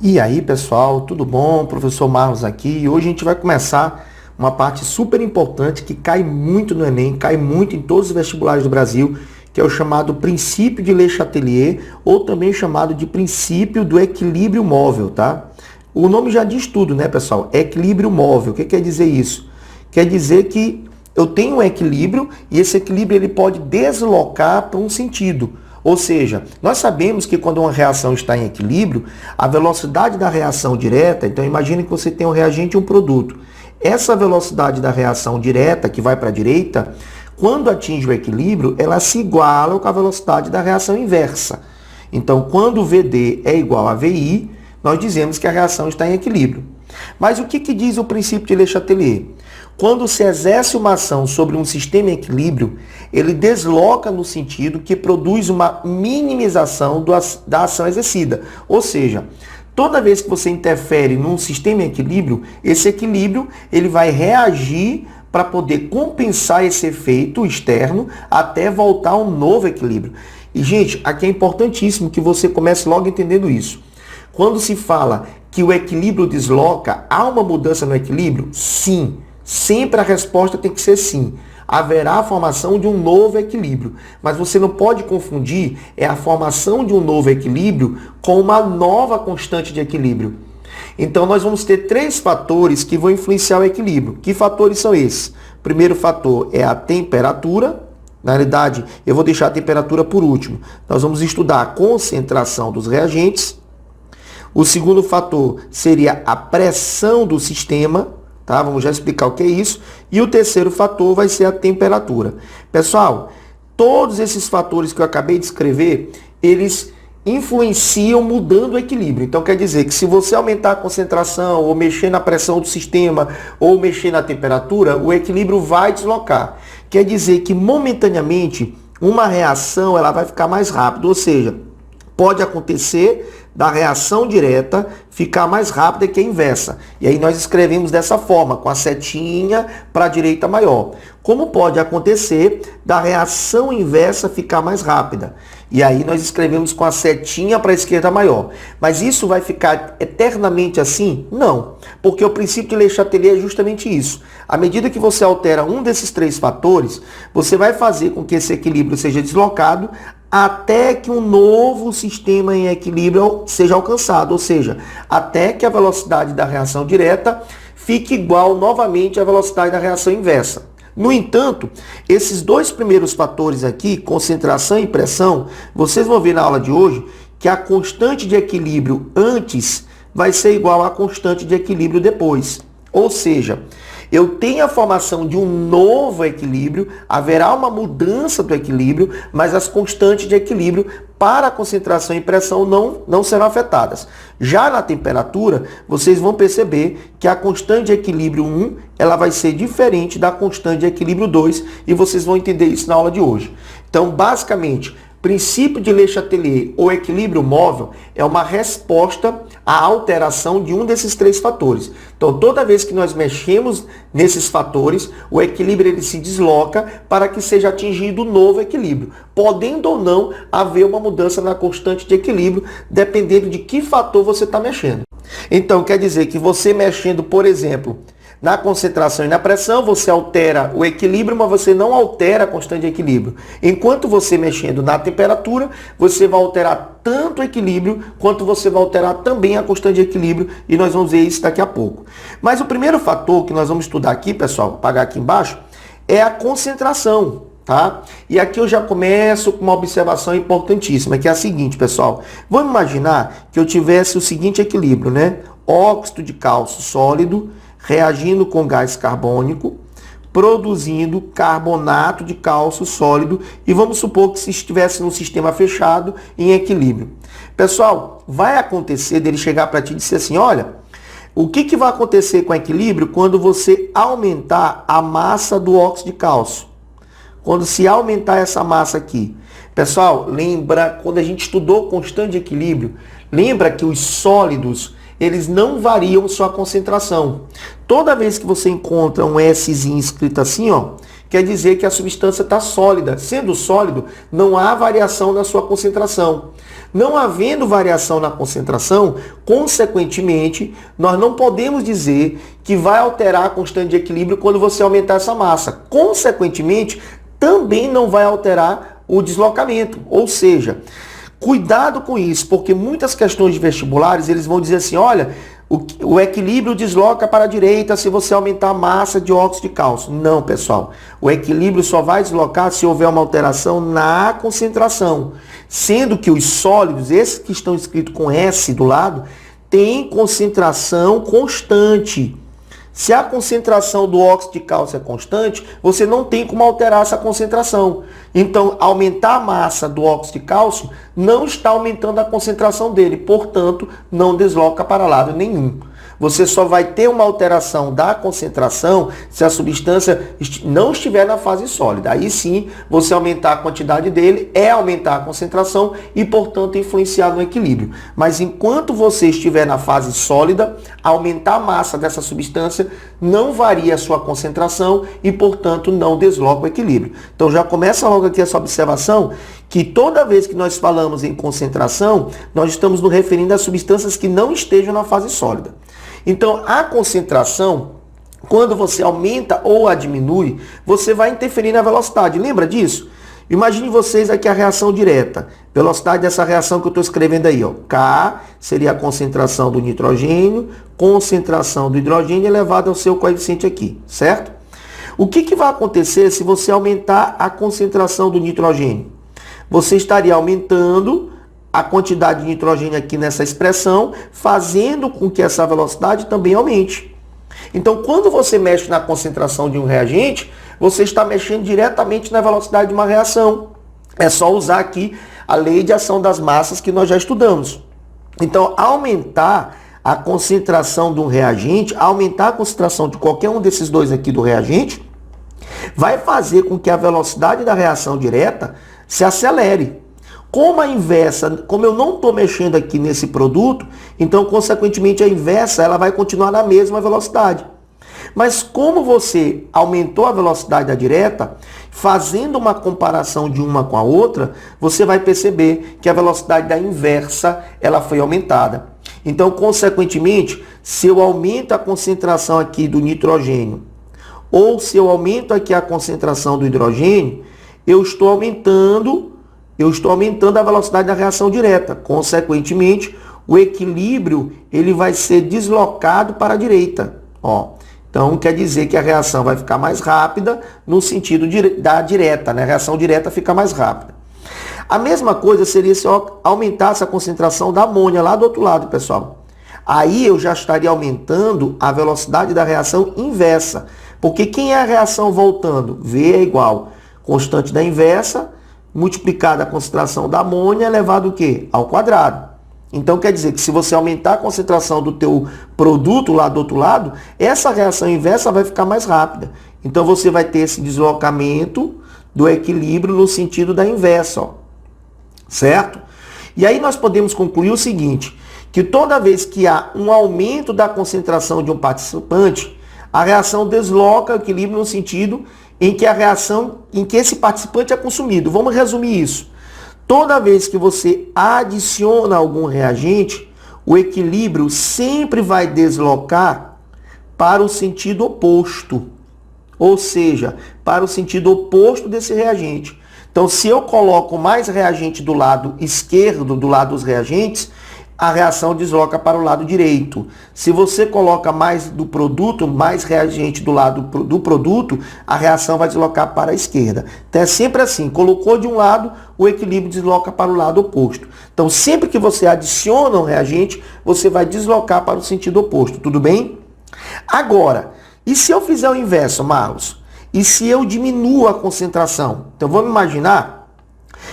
E aí, pessoal, tudo bom? Professor Marlos aqui. E hoje a gente vai começar uma parte super importante que cai muito no Enem, cai muito em todos os vestibulares do Brasil, que é o chamado princípio de Le Chatelier, ou também chamado de princípio do equilíbrio móvel, tá? O nome já diz tudo, né, pessoal? Equilíbrio móvel. O que quer dizer isso? Quer dizer que eu tenho um equilíbrio e esse equilíbrio ele pode deslocar para um sentido. Ou seja, nós sabemos que quando uma reação está em equilíbrio, a velocidade da reação direta, então imagine que você tem um reagente e um produto. Essa velocidade da reação direta, que vai para a direita, quando atinge o equilíbrio, ela se iguala com a velocidade da reação inversa. Então, quando o VD é igual a VI, nós dizemos que a reação está em equilíbrio. Mas o que diz o princípio de Le Chatelier? Quando se exerce uma ação sobre um sistema em equilíbrio, ele desloca no sentido que produz uma minimização da ação exercida. Ou seja, toda vez que você interfere num sistema em equilíbrio, esse equilíbrio ele vai reagir para poder compensar esse efeito externo até voltar a um novo equilíbrio. E, gente, aqui é importantíssimo que você comece logo entendendo isso. Quando se fala que o equilíbrio desloca, há uma mudança no equilíbrio? Sim. Sempre a resposta tem que ser sim. Haverá a formação de um novo equilíbrio. Mas você não pode confundir a formação de um novo equilíbrio com uma nova constante de equilíbrio. Então nós vamos ter três fatores que vão influenciar o equilíbrio. Que fatores são esses? O primeiro fator é a temperatura. Na realidade, eu vou deixar a temperatura por último. Nós vamos estudar a concentração dos reagentes. O segundo fator seria a pressão do sistema. Tá? Vamos já explicar o que é isso. E o terceiro fator vai ser a temperatura. Pessoal, todos esses fatores que eu acabei de escrever, eles influenciam mudando o equilíbrio. Então quer dizer que se você aumentar a concentração, ou mexer na pressão do sistema, ou mexer na temperatura, o equilíbrio vai deslocar. Quer dizer que momentaneamente uma reação ela vai ficar mais rápida, ou seja, pode acontecer da reação direta ficar mais rápida que a inversa. E aí nós escrevemos dessa forma, com a setinha para a direita maior. Como pode acontecer da reação inversa ficar mais rápida? E aí nós escrevemos com a setinha para a esquerda maior. Mas isso vai ficar eternamente assim? Não. Porque o princípio de Le Chatelier é justamente isso. À medida que você altera um desses três fatores, você vai fazer com que esse equilíbrio seja deslocado até que um novo sistema em equilíbrio seja alcançado, ou seja, até que a velocidade da reação direta fique igual novamente à velocidade da reação inversa. No entanto, esses dois primeiros fatores aqui, concentração e pressão, vocês vão ver na aula de hoje que a constante de equilíbrio antes vai ser igual à constante de equilíbrio depois. Ou seja, eu tenho a formação de um novo equilíbrio, haverá uma mudança do equilíbrio, mas as constantes de equilíbrio para a concentração e pressão não serão afetadas. Já na temperatura, vocês vão perceber que a constante de equilíbrio 1 ela vai ser diferente da constante de equilíbrio 2 e vocês vão entender isso na aula de hoje. Então, basicamente, princípio de Le Chatelier ou equilíbrio móvel é uma resposta à alteração de um desses três fatores. Então, toda vez que nós mexemos nesses fatores, o equilíbrio ele se desloca para que seja atingido um novo equilíbrio, podendo ou não haver uma mudança na constante de equilíbrio, dependendo de que fator você está mexendo. Então, quer dizer que você mexendo, por exemplo, na concentração e na pressão, você altera o equilíbrio, mas você não altera a constante de equilíbrio. Enquanto você mexendo na temperatura, você vai alterar tanto o equilíbrio, quanto você vai alterar também a constante de equilíbrio, e nós vamos ver isso daqui a pouco. Mas o primeiro fator que nós vamos estudar aqui, pessoal, vou apagar aqui embaixo, é a concentração. Tá? E aqui eu já começo com uma observação importantíssima, que é a seguinte, pessoal. Vamos imaginar que eu tivesse o seguinte equilíbrio, né? Óxido de cálcio sólido reagindo com gás carbônico, produzindo carbonato de cálcio sólido, e vamos supor que se estivesse num sistema fechado em equilíbrio. Pessoal, vai acontecer dele chegar para ti e dizer assim, olha, o que vai acontecer com o equilíbrio quando você aumentar a massa do óxido de cálcio? Quando se aumentar essa massa aqui. Pessoal, lembra, quando a gente estudou constante de equilíbrio, lembra que os sólidos, eles não variam sua concentração. Toda vez que você encontra um Szinho escrito assim, ó, quer dizer que a substância está sólida. Sendo sólido, não há variação na sua concentração. Não havendo variação na concentração, consequentemente, nós não podemos dizer que vai alterar a constante de equilíbrio quando você aumentar essa massa. Consequentemente, também não vai alterar o deslocamento. Ou seja, cuidado com isso, porque muitas questões de vestibulares, eles vão dizer assim, olha, o equilíbrio desloca para a direita se você aumentar a massa de óxido de cálcio. Não, pessoal. O equilíbrio só vai deslocar se houver uma alteração na concentração. Sendo que os sólidos, esses que estão escritos com S do lado, têm concentração constante. Se a concentração do óxido de cálcio é constante, você não tem como alterar essa concentração. Então, aumentar a massa do óxido de cálcio não está aumentando a concentração dele, portanto, não desloca para lado nenhum. Você só vai ter uma alteração da concentração se a substância não estiver na fase sólida. Aí sim, você aumentar a quantidade dele é aumentar a concentração e, portanto, influenciar no equilíbrio. Mas enquanto você estiver na fase sólida, aumentar a massa dessa substância não varia a sua concentração e, portanto, não desloca o equilíbrio. Então já começa logo aqui essa observação que toda vez que nós falamos em concentração, nós estamos nos referindo a substâncias que não estejam na fase sólida. Então, a concentração, quando você aumenta ou a diminui, você vai interferir na velocidade. Lembra disso? Imagine vocês aqui a reação direta. Velocidade dessa reação que eu estou escrevendo aí, ó. K seria a concentração do nitrogênio, concentração do hidrogênio elevado ao seu coeficiente aqui, certo? O que vai acontecer se você aumentar a concentração do nitrogênio? Você estaria aumentando a quantidade de nitrogênio aqui nessa expressão, fazendo com que essa velocidade também aumente. Então, quando você mexe na concentração de um reagente, você está mexendo diretamente na velocidade de uma reação. É só usar aqui a lei de ação das massas que nós já estudamos. Então, aumentar a concentração de um reagente, aumentar a concentração de qualquer um desses dois aqui do reagente, vai fazer com que a velocidade da reação direta se acelere. Como a inversa, como eu não estou mexendo aqui nesse produto, então, consequentemente, a inversa ela vai continuar na mesma velocidade. Mas como você aumentou a velocidade da direta, fazendo uma comparação de uma com a outra, você vai perceber que a velocidade da inversa ela foi aumentada. Então, consequentemente, se eu aumento a concentração aqui do nitrogênio, ou se eu aumento aqui a concentração do hidrogênio, eu estou aumentando a velocidade da reação direta. Consequentemente, o equilíbrio ele vai ser deslocado para a direita. Ó, então, quer dizer que a reação vai ficar mais rápida no sentido da direta, né? A reação direta fica mais rápida. A mesma coisa seria se eu aumentasse a concentração da amônia lá do outro lado, pessoal. Aí eu já estaria aumentando a velocidade da reação inversa. Porque quem é a reação voltando? V é igual constante da inversa, multiplicada a concentração da amônia, elevado o quê? Ao quadrado. Então, quer dizer que se você aumentar a concentração do teu produto lá do outro lado, essa reação inversa vai ficar mais rápida. Então, você vai ter esse deslocamento do equilíbrio no sentido da inversa, ó. Certo? E aí nós podemos concluir o seguinte, que toda vez que há um aumento da concentração de um participante, a reação desloca o equilíbrio no sentido em que esse participante é consumido. Vamos resumir isso. Toda vez que você adiciona algum reagente, o equilíbrio sempre vai deslocar para o sentido oposto. Ou seja, para o sentido oposto desse reagente. Então, se eu coloco mais reagente do lado esquerdo, do lado dos reagentes, a reação desloca para o lado direito. Se você coloca mais do produto, mais reagente do lado do produto, a reação vai deslocar para a esquerda. Então é sempre assim, colocou de um lado, o equilíbrio desloca para o lado oposto. Então sempre que você adiciona um reagente, você vai deslocar para o sentido oposto, tudo bem? Agora, e se eu fizer o inverso, Marlos? E se eu diminuo a concentração? Então vamos imaginar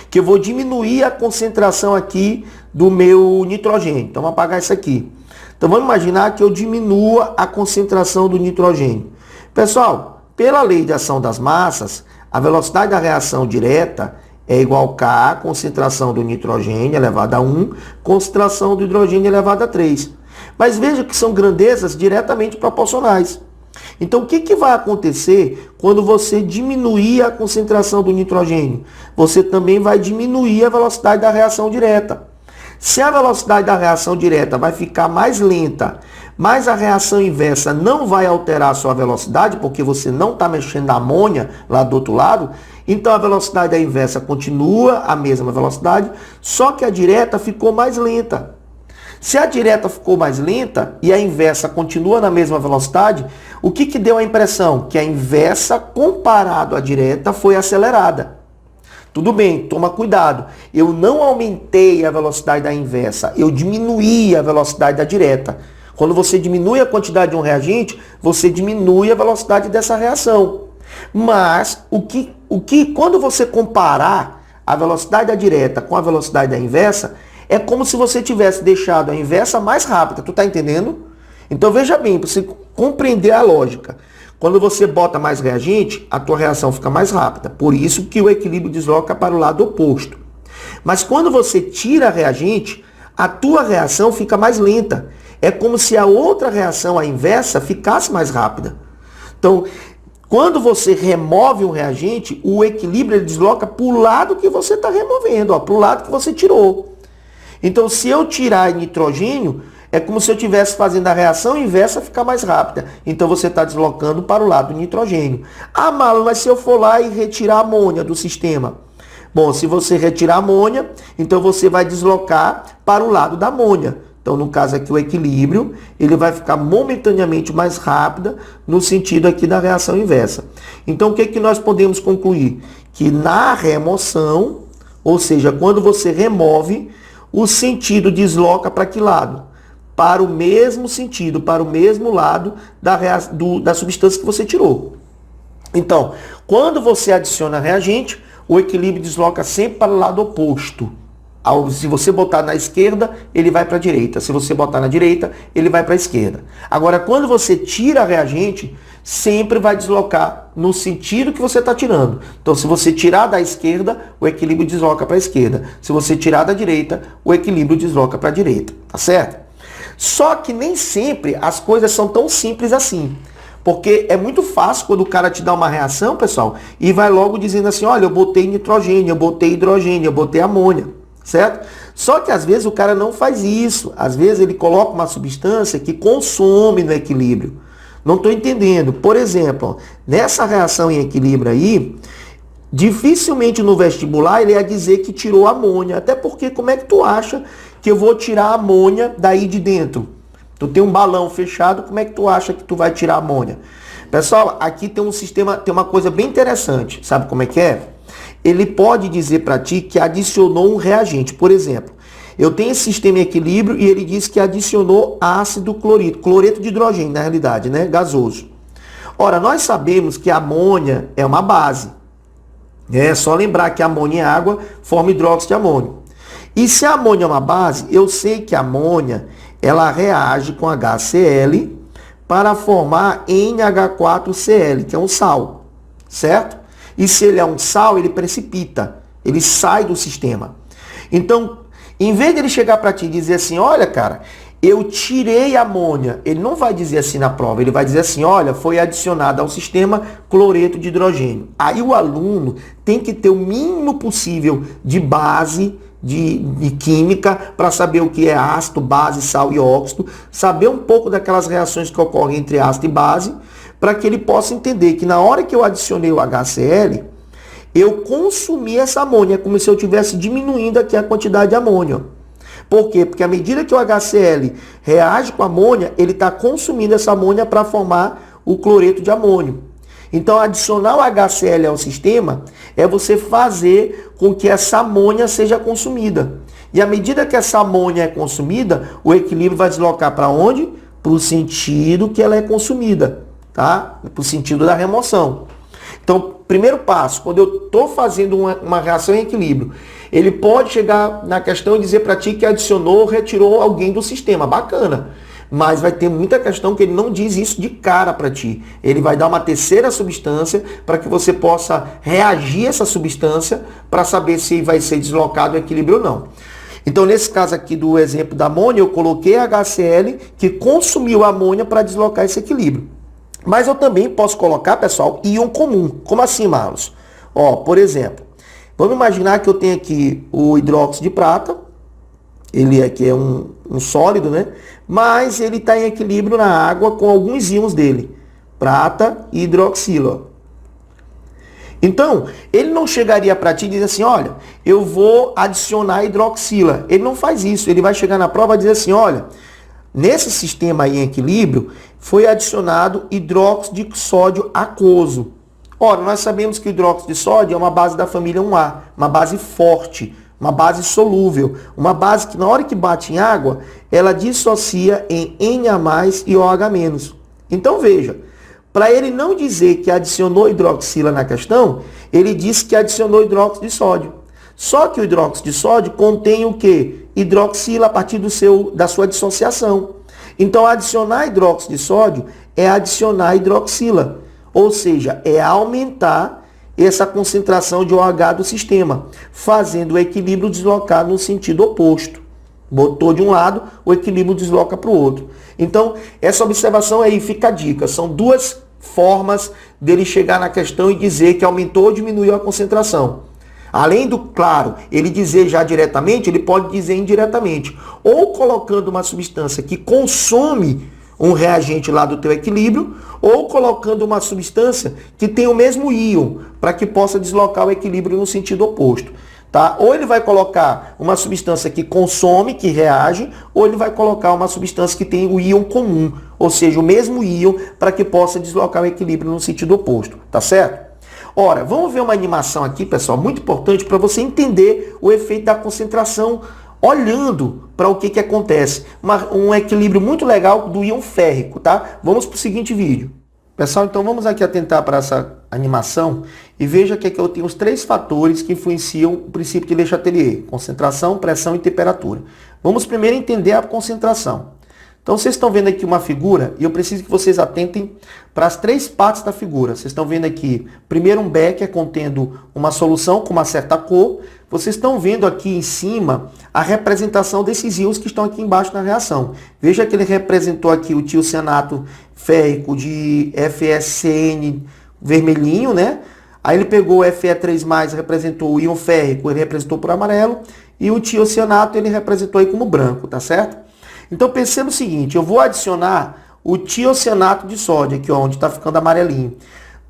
que eu vou diminuir a concentração aqui do meu nitrogênio. Então, vamos apagar isso aqui. Então, vamos imaginar que eu diminua a concentração do nitrogênio. Pessoal, pela lei de ação das massas, a velocidade da reação direta é igual a concentração do nitrogênio elevado a 1, concentração do hidrogênio elevado a 3. Mas veja que são grandezas diretamente proporcionais. Então, o que vai acontecer quando você diminuir a concentração do nitrogênio? Você também vai diminuir a velocidade da reação direta. Se a velocidade da reação direta vai ficar mais lenta, mas a reação inversa não vai alterar a sua velocidade, porque você não está mexendo na amônia lá do outro lado, então a velocidade da inversa continua a mesma velocidade, só que a direta ficou mais lenta. Se a direta ficou mais lenta e a inversa continua na mesma velocidade, o que deu a impressão? Que a inversa, comparado à direta, foi acelerada. Tudo bem, toma cuidado. Eu não aumentei a velocidade da inversa, eu diminuí a velocidade da direta. Quando você diminui a quantidade de um reagente, você diminui a velocidade dessa reação. Mas, quando você comparar a velocidade da direta com a velocidade da inversa, é como se você tivesse deixado a inversa mais rápida. Tu tá entendendo? Então veja bem, para você compreender a lógica. Quando você bota mais reagente, a tua reação fica mais rápida. Por isso que o equilíbrio desloca para o lado oposto. Mas quando você tira reagente, a tua reação fica mais lenta. É como se a outra reação, a inversa, ficasse mais rápida. Então, quando você remove um reagente, o equilíbrio ele desloca para o lado que você está removendo, para o lado que você tirou. Então, se eu tirar nitrogênio, é como se eu estivesse fazendo a reação inversa ficar mais rápida. Então, você está deslocando para o lado do nitrogênio. Ah, Marlon, mas se eu for lá e retirar a amônia do sistema? Bom, se você retirar a amônia, então você vai deslocar para o lado da amônia. Então, no caso aqui, o equilíbrio, ele vai ficar momentaneamente mais rápida no sentido aqui da reação inversa. Então, o que nós podemos concluir? Que na remoção, ou seja, quando você remove, o sentido desloca para que lado? Para o mesmo sentido, para o mesmo lado da substância que você tirou. Então, quando você adiciona reagente, o equilíbrio desloca sempre para o lado oposto. Se você botar na esquerda, ele vai para a direita. Se você botar na direita, ele vai para a esquerda. Agora, quando você tira reagente, sempre vai deslocar no sentido que você está tirando. Então, se você tirar da esquerda, o equilíbrio desloca para a esquerda. Se você tirar da direita, o equilíbrio desloca para a direita. Tá certo? Só que nem sempre as coisas são tão simples assim. Porque é muito fácil quando o cara te dá uma reação, pessoal, e vai logo dizendo assim, olha, eu botei nitrogênio, eu botei hidrogênio, eu botei amônia. Certo? Só que às vezes o cara não faz isso. Às vezes ele coloca uma substância que consome no equilíbrio. Não estou entendendo. Por exemplo, nessa reação em equilíbrio aí, dificilmente no vestibular ele ia dizer que tirou amônia. Até porque como é que tu acha que eu vou tirar a amônia daí de dentro? Tu tem um balão fechado, como é que tu acha que tu vai tirar a amônia? Pessoal, aqui tem um sistema, tem uma coisa bem interessante. Sabe como é que é? Ele pode dizer para ti que adicionou um reagente. Por exemplo, eu tenho esse sistema em equilíbrio e ele diz que adicionou ácido cloreto de hidrogênio, na realidade, né? Gasoso. Ora, nós sabemos que a amônia é uma base. É só lembrar que a amônia e água formam hidróxido de amônio. E se a amônia é uma base, eu sei que a amônia ela reage com HCl para formar NH4Cl, que é um sal, certo? E se ele é um sal, ele precipita, ele sai do sistema. Então, em vez de ele chegar para ti e dizer assim, olha, cara, eu tirei a amônia, ele não vai dizer assim na prova, ele vai dizer assim, olha, foi adicionado ao sistema cloreto de hidrogênio. Aí o aluno tem que ter o mínimo possível de base de química para saber o que é ácido, base, sal e óxido, saber um pouco daquelas reações que ocorrem entre ácido e base, para que ele possa entender que na hora que eu adicionei o HCl, eu consumi essa amônia, como se eu estivesse diminuindo aqui a quantidade de amônia. Por quê? Porque à medida que o HCl reage com a amônia, ele está consumindo essa amônia para formar o cloreto de amônio. Então, adicionar o HCl ao sistema é você fazer com que essa amônia seja consumida. E à medida que essa amônia é consumida, o equilíbrio vai deslocar para onde? Para o sentido que ela é consumida, tá? Para o sentido da remoção. Então, primeiro passo, quando eu estou fazendo uma reação em equilíbrio, ele pode chegar na questão e dizer para ti que adicionou ou retirou alguém do sistema. Bacana. Mas vai ter muita questão que ele não diz isso de cara para ti. Ele vai dar uma terceira substância para que você possa reagir a essa substância para saber se vai ser deslocado o equilíbrio ou não. Então, nesse caso aqui do exemplo da amônia, eu coloquei HCl que consumiu a amônia para deslocar esse equilíbrio. Mas eu também posso colocar, pessoal, íon comum. Como assim, Marlos? Ó, por exemplo, vamos imaginar que eu tenho aqui o hidróxido de prata. Ele aqui é um sólido, né? Mas ele está em equilíbrio na água com alguns íons dele. Prata e hidroxilo. Então, ele não chegaria para ti e dizer assim, olha, eu vou adicionar hidroxila. Ele não faz isso. Ele vai chegar na prova e dizer assim, olha, nesse sistema aí em equilíbrio, foi adicionado hidróxido de sódio aquoso. Ora, nós sabemos que o hidróxido de sódio é uma base da família 1A, uma base forte, uma base solúvel, uma base que na hora que bate em água, ela dissocia em Na+ e OH-. Então veja, para ele não dizer que adicionou hidroxila na questão, ele disse que adicionou hidróxido de sódio. Só que o hidróxido de sódio contém o quê? Hidroxila a partir da sua dissociação. Então, adicionar hidróxido de sódio é adicionar hidroxila. Ou seja, é aumentar essa concentração de OH do sistema, fazendo o equilíbrio deslocar no sentido oposto. Botou de um lado, o equilíbrio desloca para o outro. Então, essa observação aí fica a dica. São duas formas dele chegar na questão e dizer que aumentou ou diminuiu a concentração. Além do, claro, ele dizer já diretamente, ele pode dizer indiretamente. Ou colocando uma substância que consome um reagente lá do teu equilíbrio, ou colocando uma substância que tem o mesmo íon, para que possa deslocar o equilíbrio no sentido oposto. Tá? Ou ele vai colocar uma substância que consome, que reage, ou ele vai colocar uma substância que tem o íon comum, ou seja, o mesmo íon, para que possa deslocar o equilíbrio no sentido oposto. Tá certo? Ora, vamos ver uma animação aqui, pessoal, muito importante para você entender o efeito da concentração, olhando para o que acontece. Um equilíbrio muito legal do íon férrico, tá? Vamos para o seguinte vídeo. Pessoal, então vamos aqui atentar para essa animação e veja que aqui eu tenho os 3 fatores que influenciam o princípio de Le Chatelier: concentração, pressão e temperatura. Vamos primeiro entender a concentração. Então vocês estão vendo aqui uma figura e eu preciso que vocês atentem para as 3 partes da figura. Vocês estão vendo aqui, primeiro um becker contendo uma solução com uma certa cor. Vocês estão vendo aqui em cima a representação desses íons que estão aqui embaixo na reação. Veja que ele representou aqui o tiocianato férrico de FeCN vermelhinho, né? Aí ele pegou o Fe3+, representou o íon férrico, ele representou por amarelo. E o tiocianato ele representou aí como branco, tá certo? Então perceba o seguinte, eu vou adicionar o tiocianato de sódio, aqui ó, onde está ficando amarelinho.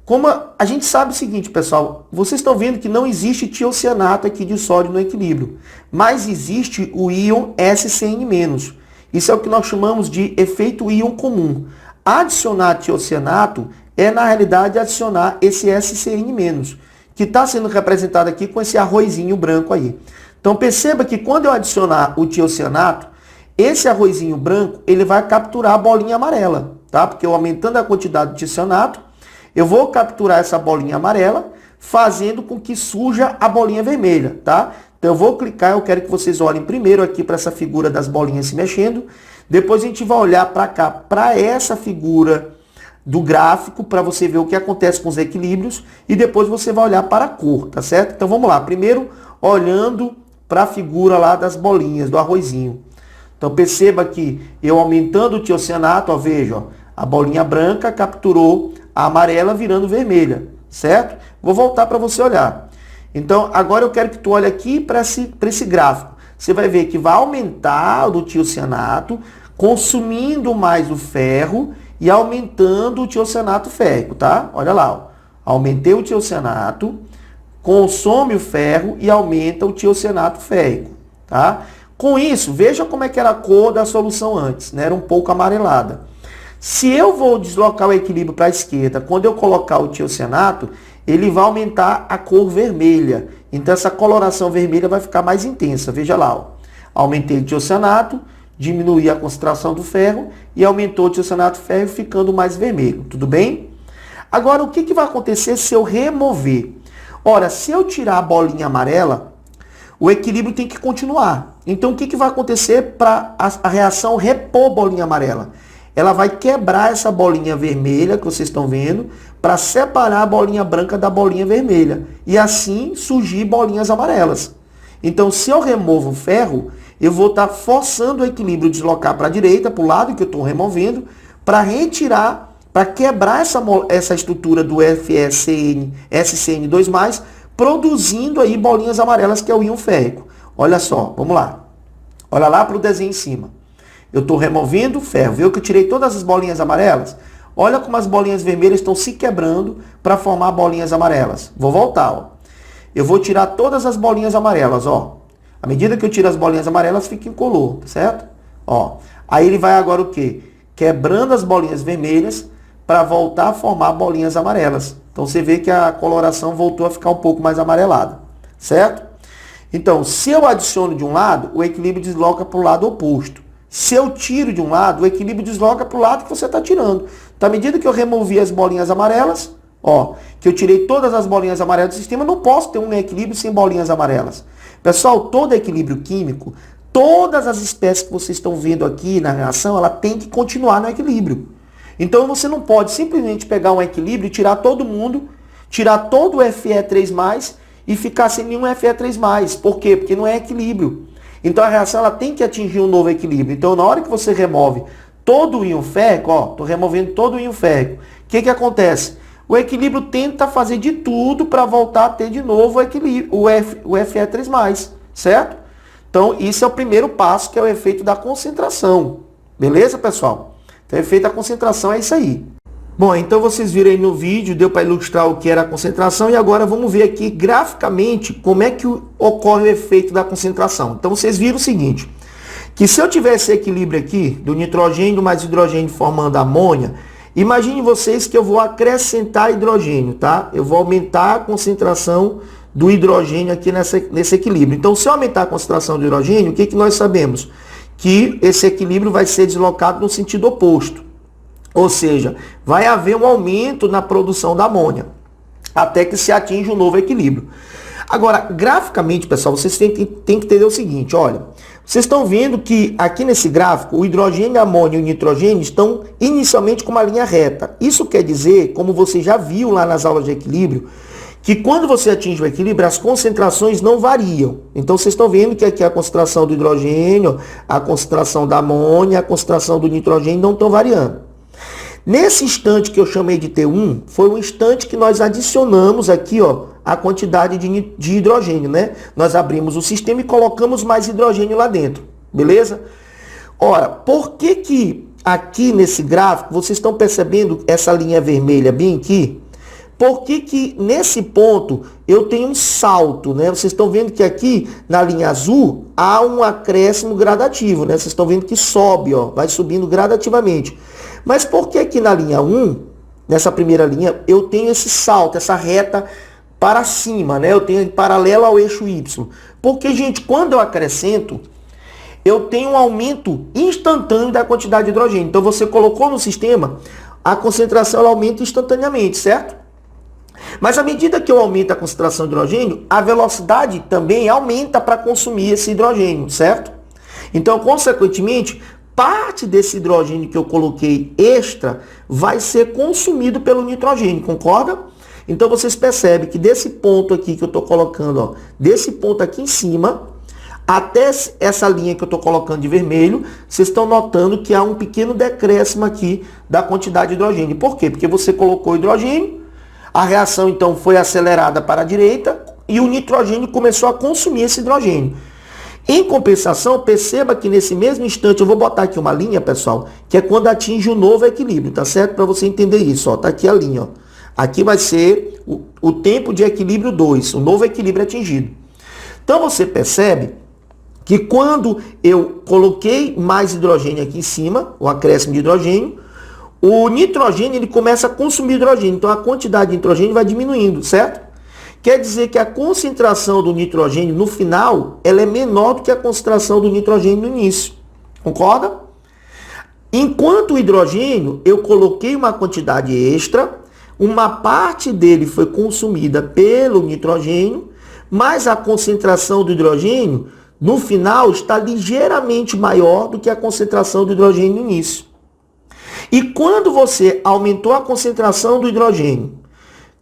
Como a gente sabe o seguinte, pessoal, vocês estão vendo que não existe tiocianato aqui de sódio no equilíbrio, mas existe o íon SCN-. Isso é o que nós chamamos de efeito íon comum. Adicionar tiocianato é, na realidade, adicionar esse SCN-, que está sendo representado aqui com esse arrozinho branco aí. Então perceba que quando eu adicionar o tiocianato, esse arrozinho branco, ele vai capturar a bolinha amarela, tá? Porque eu aumentando a quantidade de tiocianato, eu vou capturar essa bolinha amarela, fazendo com que surja a bolinha vermelha, tá? Então eu vou clicar, eu quero que vocês olhem primeiro aqui para essa figura das bolinhas se mexendo, depois a gente vai olhar para cá, para essa figura do gráfico, para você ver o que acontece com os equilíbrios, e depois você vai olhar para a cor, tá certo? Então vamos lá, primeiro olhando para a figura lá das bolinhas, do arrozinho. Então perceba que eu aumentando o tiocianato, ó, veja, ó, a bolinha branca capturou a amarela virando vermelha, certo? Vou voltar para você olhar. Então agora eu quero que tu olhe aqui para esse gráfico. Você vai ver que vai aumentar o do tiocianato, consumindo mais o ferro e aumentando o tiocianato férrico, tá? Olha lá, ó. Aumentei o tiocianato, consome o ferro e aumenta o tiocianato férrico, tá? Com isso, veja como é que era a cor da solução antes, né? Era um pouco amarelada. Se eu vou deslocar o equilíbrio para a esquerda, quando eu colocar o tiocianato, ele vai aumentar a cor vermelha. Então essa coloração vermelha vai ficar mais intensa. Veja lá, ó. Aumentei o tiocianato, diminuí a concentração do ferro e aumentou o tiocianato ferro ficando mais vermelho. Tudo bem? Agora, o que vai acontecer se eu remover? Ora, se eu tirar a bolinha amarela, o equilíbrio tem que continuar. Então, o que vai acontecer para a reação repor bolinha amarela? Ela vai quebrar essa bolinha vermelha que vocês estão vendo para separar a bolinha branca da bolinha vermelha. E assim surgir bolinhas amarelas. Então, se eu removo o ferro, eu vou estar forçando o equilíbrio deslocar para a direita, para o lado que eu estou removendo, para retirar para quebrar essa estrutura do SCN2+, produzindo aí bolinhas amarelas, que é o íon férrico. Olha só, vamos lá. Olha lá para o desenho em cima. Eu estou removendo o ferro. Viu que eu tirei todas as bolinhas amarelas? Olha como as bolinhas vermelhas estão se quebrando para formar bolinhas amarelas. Vou voltar, ó. Eu vou tirar todas as bolinhas amarelas, ó. À medida que eu tiro as bolinhas amarelas, fica incolor, certo? Ó. Aí ele vai agora o quê? Quebrando as bolinhas vermelhas para voltar a formar bolinhas amarelas. Então você vê que a coloração voltou a ficar um pouco mais amarelada, certo? Então, se eu adiciono de um lado, o equilíbrio desloca para o lado oposto. Se eu tiro de um lado, o equilíbrio desloca para o lado que você está tirando. Então, à medida que eu removi as bolinhas amarelas, ó, que eu tirei todas as bolinhas amarelas do sistema, eu não posso ter um equilíbrio sem bolinhas amarelas. Pessoal, todo equilíbrio químico, todas as espécies que vocês estão vendo aqui na reação, ela tem que continuar no equilíbrio. Então, você não pode simplesmente pegar um equilíbrio e tirar todo mundo, tirar todo o Fe3+, e ficar sem nenhum Fe3+. Por quê? Porque não é equilíbrio. Então a reação ela tem que atingir um novo equilíbrio. Então na hora que você remove todo o íon férrico, ó, estou removendo todo o íon férrico, o que acontece? O equilíbrio tenta fazer de tudo para voltar a ter de novo o equilíbrio, o Fe3+, certo? Então isso é o primeiro passo, que é o efeito da concentração. Beleza, pessoal? Então o efeito da concentração é isso aí. Bom, então vocês viram aí no vídeo, deu para ilustrar o que era a concentração, e agora vamos ver aqui graficamente como é que ocorre o efeito da concentração. Então vocês viram o seguinte, que se eu tivesse equilíbrio aqui, do nitrogênio mais hidrogênio formando amônia, imagine vocês que eu vou acrescentar hidrogênio, tá? Eu vou aumentar a concentração do hidrogênio aqui nesse equilíbrio. Então se eu aumentar a concentração do hidrogênio, o que nós sabemos? Que esse equilíbrio vai ser deslocado no sentido oposto. Ou seja, vai haver um aumento na produção da amônia, até que se atinja um novo equilíbrio. Agora, graficamente, pessoal, vocês têm que entender o seguinte, olha, vocês estão vendo que aqui nesse gráfico, o hidrogênio, a amônia e o nitrogênio estão inicialmente com uma linha reta. Isso quer dizer, como você já viu lá nas aulas de equilíbrio, que quando você atinge o equilíbrio, as concentrações não variam. Então, vocês estão vendo que aqui a concentração do hidrogênio, a concentração da amônia, a concentração do nitrogênio não estão variando. Nesse instante que eu chamei de T1, foi um instante que nós adicionamos aqui, ó, a quantidade de hidrogênio, né? Nós abrimos o sistema e colocamos mais hidrogênio lá dentro, beleza? Ora, por que aqui nesse gráfico vocês estão percebendo essa linha vermelha bem aqui? Por que nesse ponto eu tenho um salto, né? Vocês estão vendo que aqui na linha azul há um acréscimo gradativo, né? Vocês estão vendo que sobe, ó, vai subindo gradativamente. Mas por que aqui na linha 1, nessa primeira linha, eu tenho esse salto, essa reta para cima, né? Eu tenho paralelo ao eixo Y. Porque, gente, quando eu acrescento, eu tenho um aumento instantâneo da quantidade de hidrogênio. Então, você colocou no sistema, a concentração ela aumenta instantaneamente, certo? Mas à medida que eu aumento a concentração de hidrogênio, a velocidade também aumenta para consumir esse hidrogênio, certo? Então, consequentemente, parte desse hidrogênio que eu coloquei extra vai ser consumido pelo nitrogênio, concorda? Então vocês percebem que desse ponto aqui que eu estou colocando, ó, desse ponto aqui em cima, até essa linha que eu estou colocando de vermelho, vocês estão notando que há um pequeno decréscimo aqui da quantidade de hidrogênio. Por quê? Porque você colocou hidrogênio, a reação então foi acelerada para a direita e o nitrogênio começou a consumir esse hidrogênio. Em compensação, perceba que nesse mesmo instante, eu vou botar aqui uma linha, pessoal, que é quando atinge o novo equilíbrio, tá certo? Para você entender isso, ó, tá aqui a linha, ó. Aqui vai ser o tempo de equilíbrio 2, o novo equilíbrio atingido. Então você percebe que quando eu coloquei mais hidrogênio aqui em cima, o acréscimo de hidrogênio, o nitrogênio ele começa a consumir hidrogênio, então a quantidade de nitrogênio vai diminuindo, certo? Quer dizer que a concentração do nitrogênio no final, ela é menor do que a concentração do nitrogênio no início. Concorda? Enquanto o hidrogênio, eu coloquei uma quantidade extra, uma parte dele foi consumida pelo nitrogênio, mas a concentração do hidrogênio, no final, está ligeiramente maior do que a concentração do hidrogênio no início. E quando você aumentou a concentração do hidrogênio,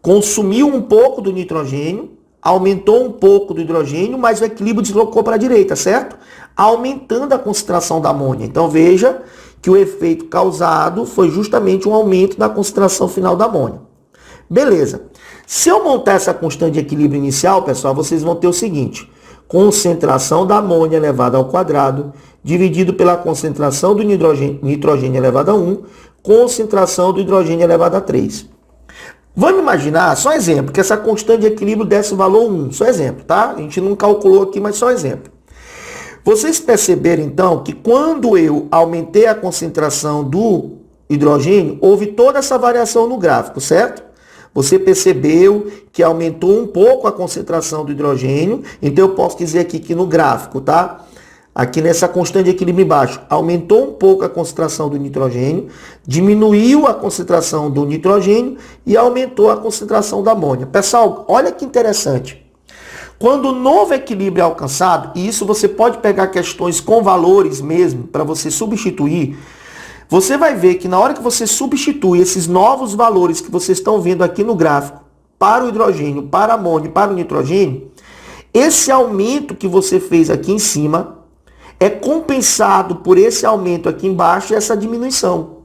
consumiu um pouco do nitrogênio, aumentou um pouco do hidrogênio, mas o equilíbrio deslocou para a direita, certo? Aumentando a concentração da amônia. Então veja que o efeito causado foi justamente um aumento da concentração final da amônia. Beleza. Se eu montar essa constante de equilíbrio inicial, pessoal, vocês vão ter o seguinte: concentração da amônia elevada ao quadrado, dividido pela concentração do nitrogênio elevado a 1, concentração do hidrogênio elevado a 3. Vamos imaginar, só exemplo, que essa constante de equilíbrio desse o valor 1. Só exemplo, tá? A gente não calculou aqui, mas só exemplo. Vocês perceberam, então, que quando eu aumentei a concentração do hidrogênio, houve toda essa variação no gráfico, certo? Você percebeu que aumentou um pouco a concentração do hidrogênio, então eu posso dizer aqui que no gráfico, tá? Aqui nessa constante de equilíbrio embaixo, aumentou um pouco a concentração do nitrogênio, diminuiu a concentração do nitrogênio e aumentou a concentração da amônia. Pessoal, olha que interessante. Quando o novo equilíbrio é alcançado, e isso você pode pegar questões com valores mesmo, para você substituir, você vai ver que na hora que você substitui esses novos valores que vocês estão vendo aqui no gráfico, para o hidrogênio, para a amônia e para o nitrogênio, esse aumento que você fez aqui em cima é compensado por esse aumento aqui embaixo e essa diminuição.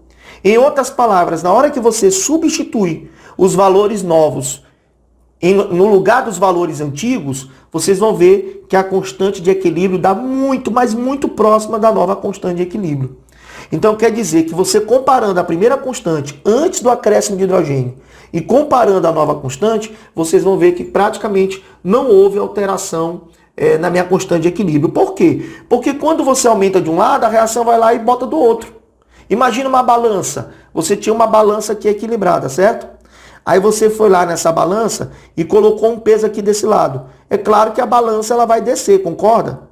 Em outras palavras, na hora que você substitui os valores novos no lugar dos valores antigos, vocês vão ver que a constante de equilíbrio dá muito, mas muito próxima da nova constante de equilíbrio. Então quer dizer que você comparando a primeira constante antes do acréscimo de hidrogênio e comparando a nova constante, vocês vão ver que praticamente não houve alteração na minha constante de equilíbrio. Por quê? Porque quando você aumenta de um lado, a reação vai lá e bota do outro. Imagina uma balança. Você tinha uma balança aqui equilibrada, certo? Aí você foi lá nessa balança e colocou um peso aqui desse lado. É claro que a balança ela vai descer, concorda?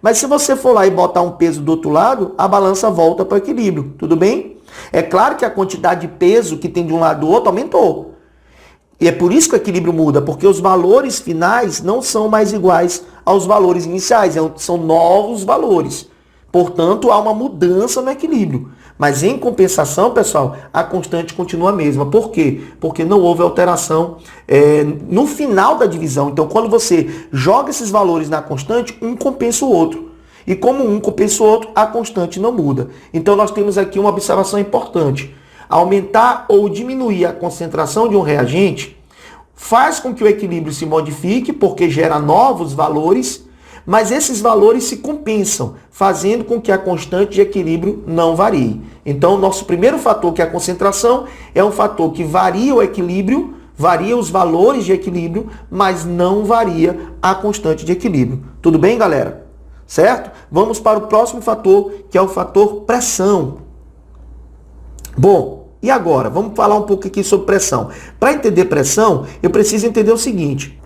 Mas se você for lá e botar um peso do outro lado, a balança volta para o equilíbrio, tudo bem? É claro que a quantidade de peso que tem de um lado do outro aumentou. E é por isso que o equilíbrio muda, porque os valores finais não são mais iguais aos valores iniciais, são novos valores. Portanto, há uma mudança no equilíbrio. Mas em compensação, pessoal, a constante continua a mesma. Por quê? Porque não houve alteração no final da divisão. Então, quando você joga esses valores na constante, um compensa o outro. E como um compensa o outro, a constante não muda. Então, nós temos aqui uma observação importante. Aumentar ou diminuir a concentração de um reagente faz com que o equilíbrio se modifique, porque gera novos valores, mas esses valores se compensam, fazendo com que a constante de equilíbrio não varie. Então, o nosso primeiro fator, que é a concentração, é um fator que varia o equilíbrio, varia os valores de equilíbrio, mas não varia a constante de equilíbrio. Tudo bem, galera? Certo? Vamos para o próximo fator, que é o fator pressão. Bom, e agora? Vamos falar um pouco aqui sobre pressão. Para entender pressão, eu preciso entender o seguinte.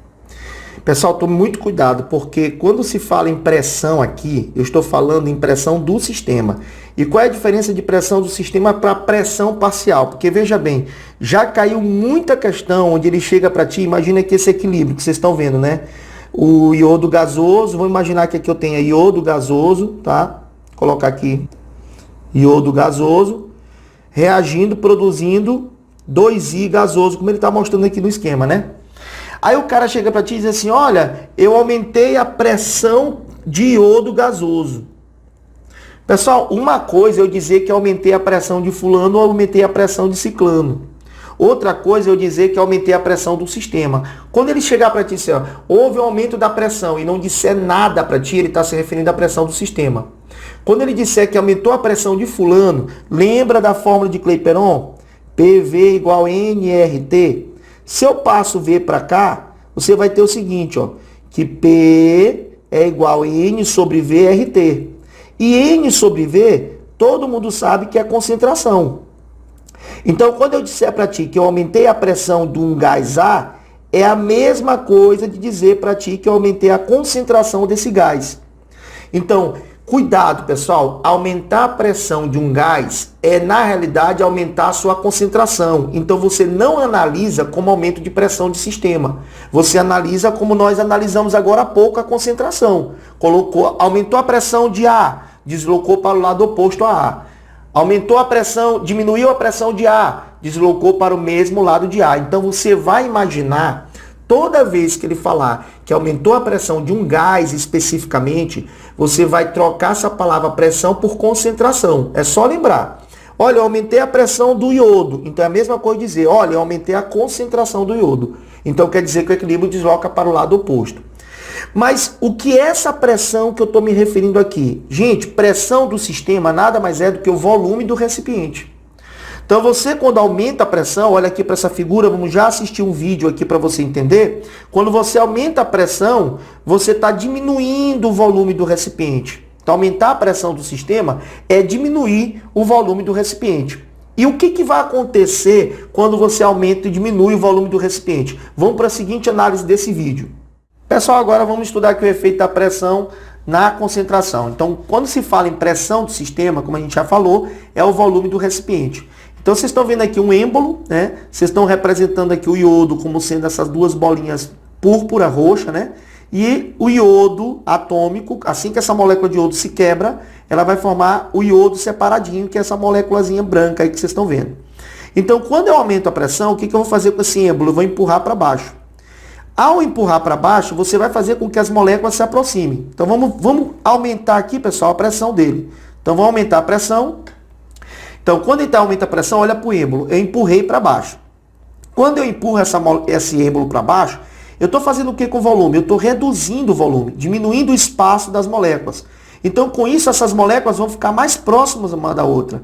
Pessoal, tome muito cuidado, porque quando se fala em pressão aqui, eu estou falando em pressão do sistema. E qual é a diferença de pressão do sistema para pressão parcial? Porque veja bem, já caiu muita questão onde ele chega para ti, imagina aqui esse equilíbrio que vocês estão vendo, né? O iodo gasoso, vamos imaginar que aqui eu tenha iodo gasoso, tá? Vou colocar aqui iodo gasoso, reagindo, produzindo 2I gasoso, como ele está mostrando aqui no esquema, né? Aí o cara chega para ti e diz assim, olha, eu aumentei a pressão de iodo gasoso. Pessoal, uma coisa é eu dizer que aumentei a pressão de fulano ou aumentei a pressão de ciclano. Outra coisa é eu dizer que aumentei a pressão do sistema. Quando ele chegar para ti e dizer, ó, houve um aumento da pressão e não disser nada para ti, ele está se referindo à pressão do sistema. Quando ele disser que aumentou a pressão de fulano, lembra da fórmula de Clapeyron? PV igual nRT. Se eu passo V para cá, você vai ter o seguinte, ó, que P é igual a N sobre V RT. E N sobre V, todo mundo sabe que é concentração. Então, quando eu disser para ti que eu aumentei a pressão de um gás A, é a mesma coisa de dizer para ti que eu aumentei a concentração desse gás. Então, cuidado, pessoal, aumentar a pressão de um gás é, na realidade, aumentar a sua concentração. Então, você não analisa como aumento de pressão de sistema. Você analisa como nós analisamos agora há pouco a concentração. Aumentou a pressão de A, deslocou para o lado oposto a A. Aumentou a pressão, diminuiu a pressão de A, deslocou para o mesmo lado de A. Então, você vai imaginar Toda vez que ele falar que aumentou a pressão de um gás especificamente, você vai trocar essa palavra pressão por concentração. É só lembrar. Olha, eu aumentei a pressão do iodo. Então é a mesma coisa dizer, olha, eu aumentei a concentração do iodo. Então quer dizer que o equilíbrio desloca para o lado oposto. Mas o que é essa pressão que eu estou me referindo aqui? Gente, pressão do sistema nada mais é do que o volume do recipiente. Então você, quando aumenta a pressão, olha aqui para essa figura, vamos já assistir um vídeo aqui para você entender. Quando você aumenta a pressão, você está diminuindo o volume do recipiente. Então aumentar a pressão do sistema é diminuir o volume do recipiente. E o que vai acontecer quando você aumenta e diminui o volume do recipiente? Vamos para a seguinte análise desse vídeo. Pessoal, agora vamos estudar aqui o efeito da pressão na concentração. Então, quando se fala em pressão do sistema, como a gente já falou, é o volume do recipiente. Então, vocês estão vendo aqui um êmbolo, né? Vocês estão representando aqui o iodo como sendo essas duas bolinhas púrpura roxa, né? E o iodo atômico, assim que essa molécula de iodo se quebra, ela vai formar o iodo separadinho, que é essa moléculazinha branca aí que vocês estão vendo. Então, quando eu aumento a pressão, o que eu vou fazer com esse êmbolo? Eu vou empurrar para baixo. Ao empurrar para baixo, você vai fazer com que as moléculas se aproximem. Então, vamos aumentar aqui, pessoal, a pressão dele. Então, vamos aumentar a pressão. Então, quando ele aumenta a pressão, olha para o êmbolo. Eu empurrei para baixo. Quando eu empurro esse êmbolo para baixo, eu estou fazendo o que com o volume? Eu estou reduzindo o volume, diminuindo o espaço das moléculas. Então, com isso, essas moléculas vão ficar mais próximas uma da outra.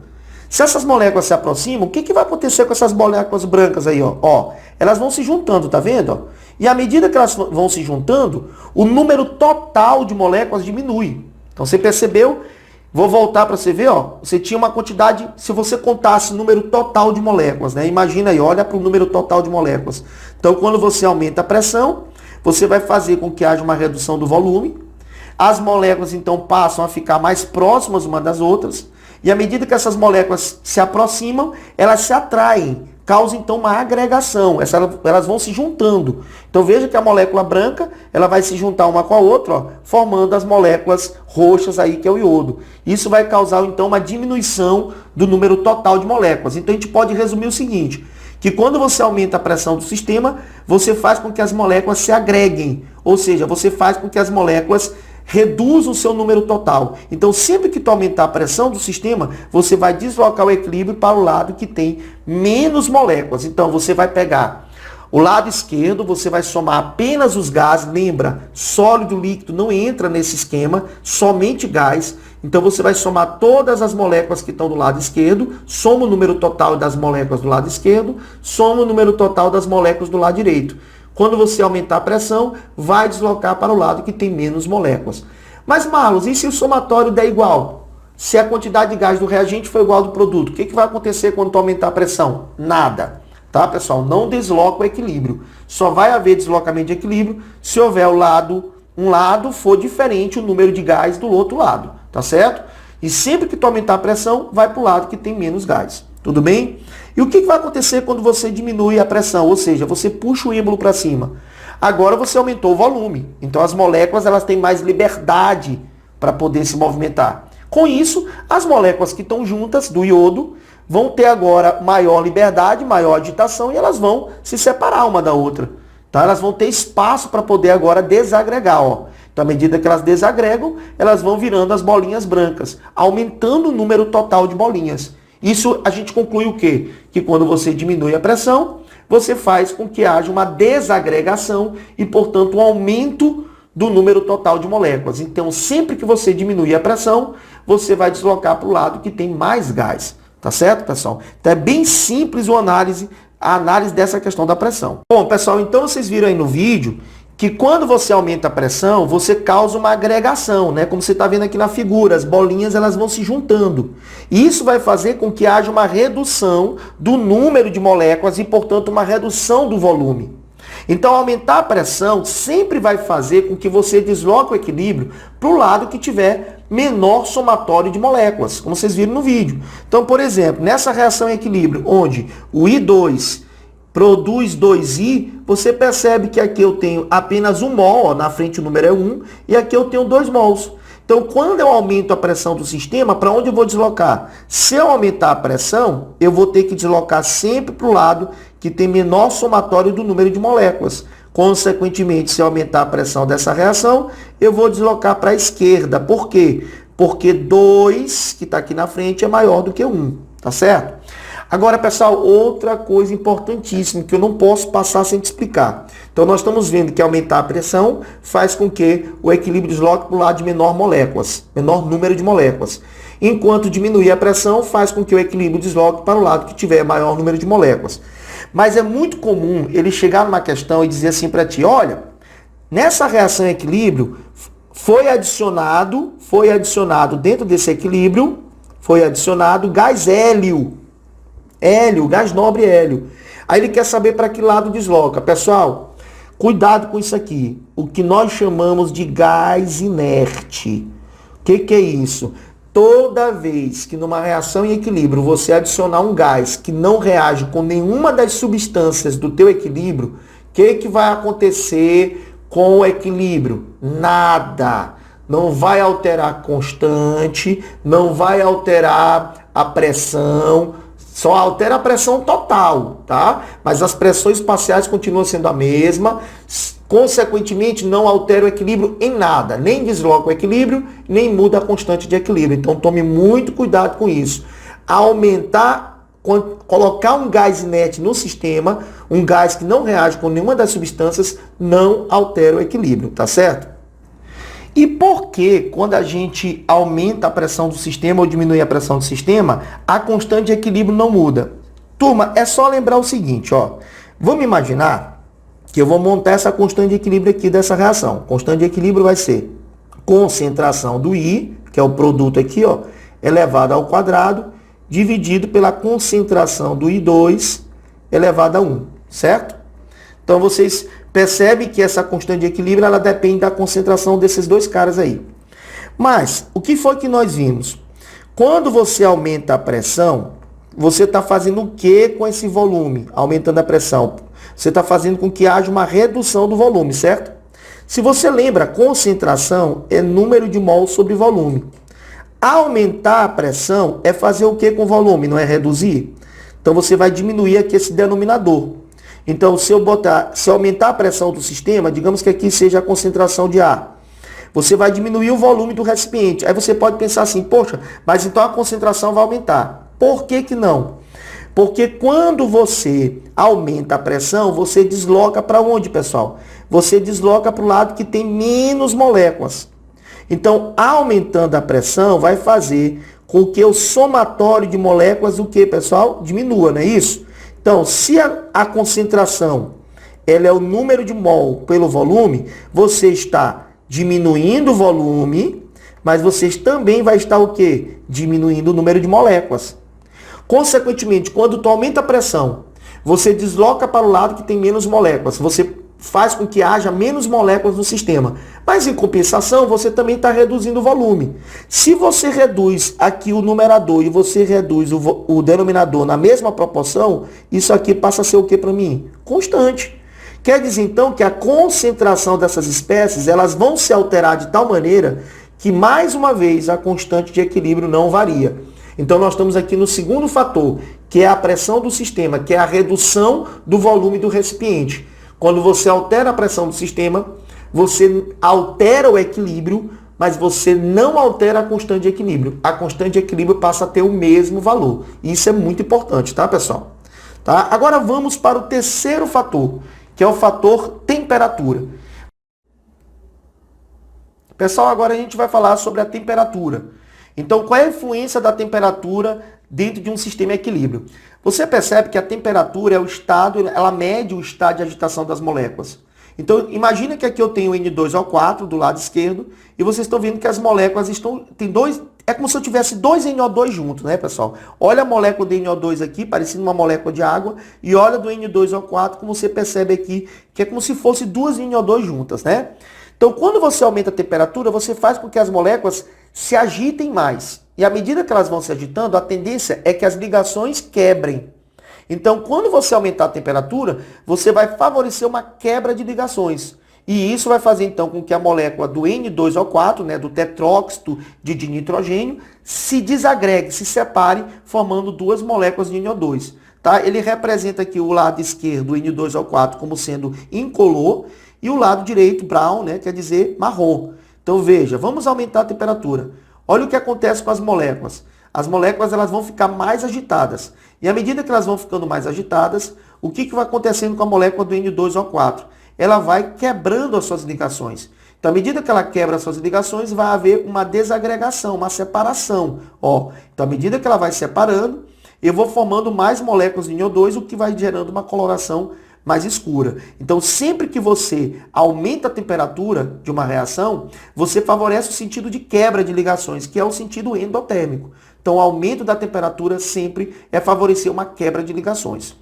Se essas moléculas se aproximam, o que vai acontecer com essas moléculas brancas aí? Ó, elas vão se juntando, tá vendo? Ó? E à medida que elas vão se juntando, o número total de moléculas diminui. Então, você percebeu? Vou voltar para você ver, ó. Você tinha uma quantidade, se você contasse o número total de moléculas, né? Imagina aí, olha para o número total de moléculas. Então, quando você aumenta a pressão, você vai fazer com que haja uma redução do volume. As moléculas, então, passam a ficar mais próximas uma das outras. E à medida que essas moléculas se aproximam, elas se atraem. Causa, então, uma agregação. Elas vão se juntando. Então, veja que a molécula branca, ela vai se juntar uma com a outra, ó, formando as moléculas roxas aí, que é o iodo. Isso vai causar, então, uma diminuição do número total de moléculas. Então, a gente pode resumir o seguinte, que quando você aumenta a pressão do sistema, você faz com que as moléculas se agreguem. Ou seja, você faz com que as moléculas reduz o seu número total. Então, sempre que tu aumentar a pressão do sistema, você vai deslocar o equilíbrio para o lado que tem menos moléculas. Então, você vai pegar o lado esquerdo, você vai somar apenas os gases. Lembra, sólido, líquido não entra nesse esquema, somente gás. Então, você vai somar todas as moléculas que estão do lado esquerdo, soma o número total das moléculas do lado esquerdo, soma o número total das moléculas do lado direito. Quando você aumentar a pressão, vai deslocar para o lado que tem menos moléculas. Mas, Marlos, e se o somatório der igual? Se a quantidade de gás do reagente for igual ao do produto, o que vai acontecer quando tu aumentar a pressão? Nada. Tá, pessoal? Não desloca o equilíbrio. Só vai haver deslocamento de equilíbrio se houver um lado for diferente o número de gás do outro lado. Tá certo? E sempre que tu aumentar a pressão, vai para o lado que tem menos gás. Tudo bem? E o que vai acontecer quando você diminui a pressão? Ou seja, você puxa o êmbolo para cima. Agora você aumentou o volume. Então as moléculas elas têm mais liberdade para poder se movimentar. Com isso, as moléculas que estão juntas do iodo vão ter agora maior liberdade, maior agitação e elas vão se separar uma da outra. Tá? Elas vão ter espaço para poder agora desagregar. Ó. Então, à medida que elas desagregam, elas vão virando as bolinhas brancas, aumentando o número total de bolinhas. Isso a gente conclui o quê? Que quando você diminui a pressão, você faz com que haja uma desagregação e, portanto, um aumento do número total de moléculas. Então, sempre que você diminuir a pressão, você vai deslocar para o lado que tem mais gás. Tá certo, pessoal? Então, é bem simples a análise dessa questão da pressão. Bom, pessoal, então vocês viram aí no vídeo que quando você aumenta a pressão, você causa uma agregação, né? Como você está vendo aqui na figura, as bolinhas elas vão se juntando. E isso vai fazer com que haja uma redução do número de moléculas e, portanto, uma redução do volume. Então, aumentar a pressão sempre vai fazer com que você desloque o equilíbrio para o lado que tiver menor somatório de moléculas, como vocês viram no vídeo. Então, por exemplo, nessa reação em equilíbrio, onde o I2 produz 2I, você percebe que aqui eu tenho apenas 1 mol, ó, na frente o número é 1, e aqui eu tenho 2 mols. Então, quando eu aumento a pressão do sistema, para onde eu vou deslocar? Se eu aumentar a pressão, eu vou ter que deslocar sempre para o lado que tem menor somatório do número de moléculas. Consequentemente, se aumentar a pressão dessa reação, eu vou deslocar para a esquerda. Por quê? Porque 2, que está aqui na frente, é maior do que 1, tá certo? Agora, pessoal, outra coisa importantíssima que eu não posso passar sem te explicar. Então, nós estamos vendo que aumentar a pressão faz com que o equilíbrio desloque para o lado de menor número de moléculas. Enquanto diminuir a pressão faz com que o equilíbrio desloque para o lado que tiver maior número de moléculas. Mas é muito comum ele chegar numa questão e dizer assim para ti, olha, nessa reação equilíbrio foi adicionado dentro desse equilíbrio, foi adicionado gás hélio, gás nobre hélio. Aí ele quer saber para que lado desloca. Pessoal, cuidado com isso aqui, o que nós chamamos de gás inerte. O que é isso? Toda vez que numa reação em equilíbrio você adicionar um gás que não reage com nenhuma das substâncias do teu equilíbrio, o que vai acontecer com o equilíbrio? Nada. Não vai alterar a constante, não vai alterar a pressão, só altera a pressão total, tá? Mas as pressões parciais continuam sendo a mesma. Consequentemente, não altera o equilíbrio em nada, nem desloca o equilíbrio, nem muda a constante de equilíbrio. Então, tome muito cuidado com isso. Colocar um gás inerte no sistema, um gás que não reage com nenhuma das substâncias, não altera o equilíbrio, tá certo? E por que, quando a gente aumenta a pressão do sistema ou diminui a pressão do sistema, a constante de equilíbrio não muda? Turma, é só lembrar o seguinte, ó. Vamos imaginar que eu vou montar essa constante de equilíbrio aqui dessa reação. Constante de equilíbrio vai ser concentração do I, que é o produto aqui, ó, elevado ao quadrado, dividido pela concentração do I2 elevado a 1, certo? Então, vocês percebem que essa constante de equilíbrio, ela depende da concentração desses dois caras aí. Mas, o que foi que nós vimos? Quando você aumenta a pressão, você está fazendo o que com esse volume? Aumentando a pressão. Você está fazendo com que haja uma redução do volume, certo? Se você lembra, concentração é número de mol sobre volume. Aumentar a pressão é fazer o que com o volume? Não é reduzir? Então, você vai diminuir aqui esse denominador. Então, se aumentar a pressão do sistema, digamos que aqui seja a concentração de ar, você vai diminuir o volume do recipiente. Aí você pode pensar assim, poxa, mas então a concentração vai aumentar. Por que que não? Porque quando você aumenta a pressão, você desloca para onde, pessoal? Você desloca para o lado que tem menos moléculas. Então, aumentando a pressão, vai fazer com que o somatório de moléculas, o que, pessoal? Diminua, não é isso? Então, se a concentração ela é o número de mol pelo volume, você está diminuindo o volume, mas você também vai estar o quê? Diminuindo o número de moléculas. Consequentemente, quando tu aumenta a pressão, você desloca para o lado que tem menos moléculas. Você faz com que haja menos moléculas no sistema. Mas, em compensação, você também está reduzindo o volume. Se você reduz aqui o numerador e você reduz o denominador na mesma proporção, isso aqui passa a ser o que para mim? Constante. Quer dizer, então, que a concentração dessas espécies elas vão se alterar de tal maneira que, mais uma vez, a constante de equilíbrio não varia. Então, nós estamos aqui no segundo fator, que é a pressão do sistema, que é a redução do volume do recipiente. Quando você altera a pressão do sistema, você altera o equilíbrio, mas você não altera a constante de equilíbrio. A constante de equilíbrio passa a ter o mesmo valor. Isso é muito importante, tá, pessoal? Tá? Agora vamos para o terceiro fator, que é o fator temperatura. Pessoal, agora a gente vai falar sobre a temperatura. Então, qual é a influência da temperatura dentro de um sistema em equilíbrio? Você percebe que a temperatura é o estado, ela mede o estado de agitação das moléculas. Então, imagina que aqui eu tenho N2O4 do lado esquerdo e vocês estão vendo que as moléculas tem dois, é como se eu tivesse dois NO2 juntos, né, pessoal? Olha a molécula de NO2 aqui, parecendo uma molécula de água, e olha do N2O4, como você percebe aqui, que é como se fosse duas NO2 juntas, né? Então, quando você aumenta a temperatura, você faz com que as moléculas se agitem mais. E à medida que elas vão se agitando, a tendência é que as ligações quebrem. Então, quando você aumentar a temperatura, você vai favorecer uma quebra de ligações. E isso vai fazer então com que a molécula do N2O4, né, do tetróxido de dinitrogênio, se desagregue, se separe, formando duas moléculas de NO2. Tá? Ele representa aqui o lado esquerdo, o N2O4, como sendo incolor, e o lado direito, brown, né, quer dizer marrom. Então veja, vamos aumentar a temperatura. Olha o que acontece com as moléculas. As moléculas elas vão ficar mais agitadas. E à medida que elas vão ficando mais agitadas, o que vai acontecendo com a molécula do N2O4? Ela vai quebrando as suas ligações. Então, à medida que ela quebra as suas ligações, vai haver uma desagregação, uma separação. Ó, então, à medida que ela vai separando, eu vou formando mais moléculas de NO2, o que vai gerando uma coloração mais escura. Então, sempre que você aumenta a temperatura de uma reação, você favorece o sentido de quebra de ligações, que é o sentido endotérmico. Então, o aumento da temperatura sempre é favorecer uma quebra de ligações.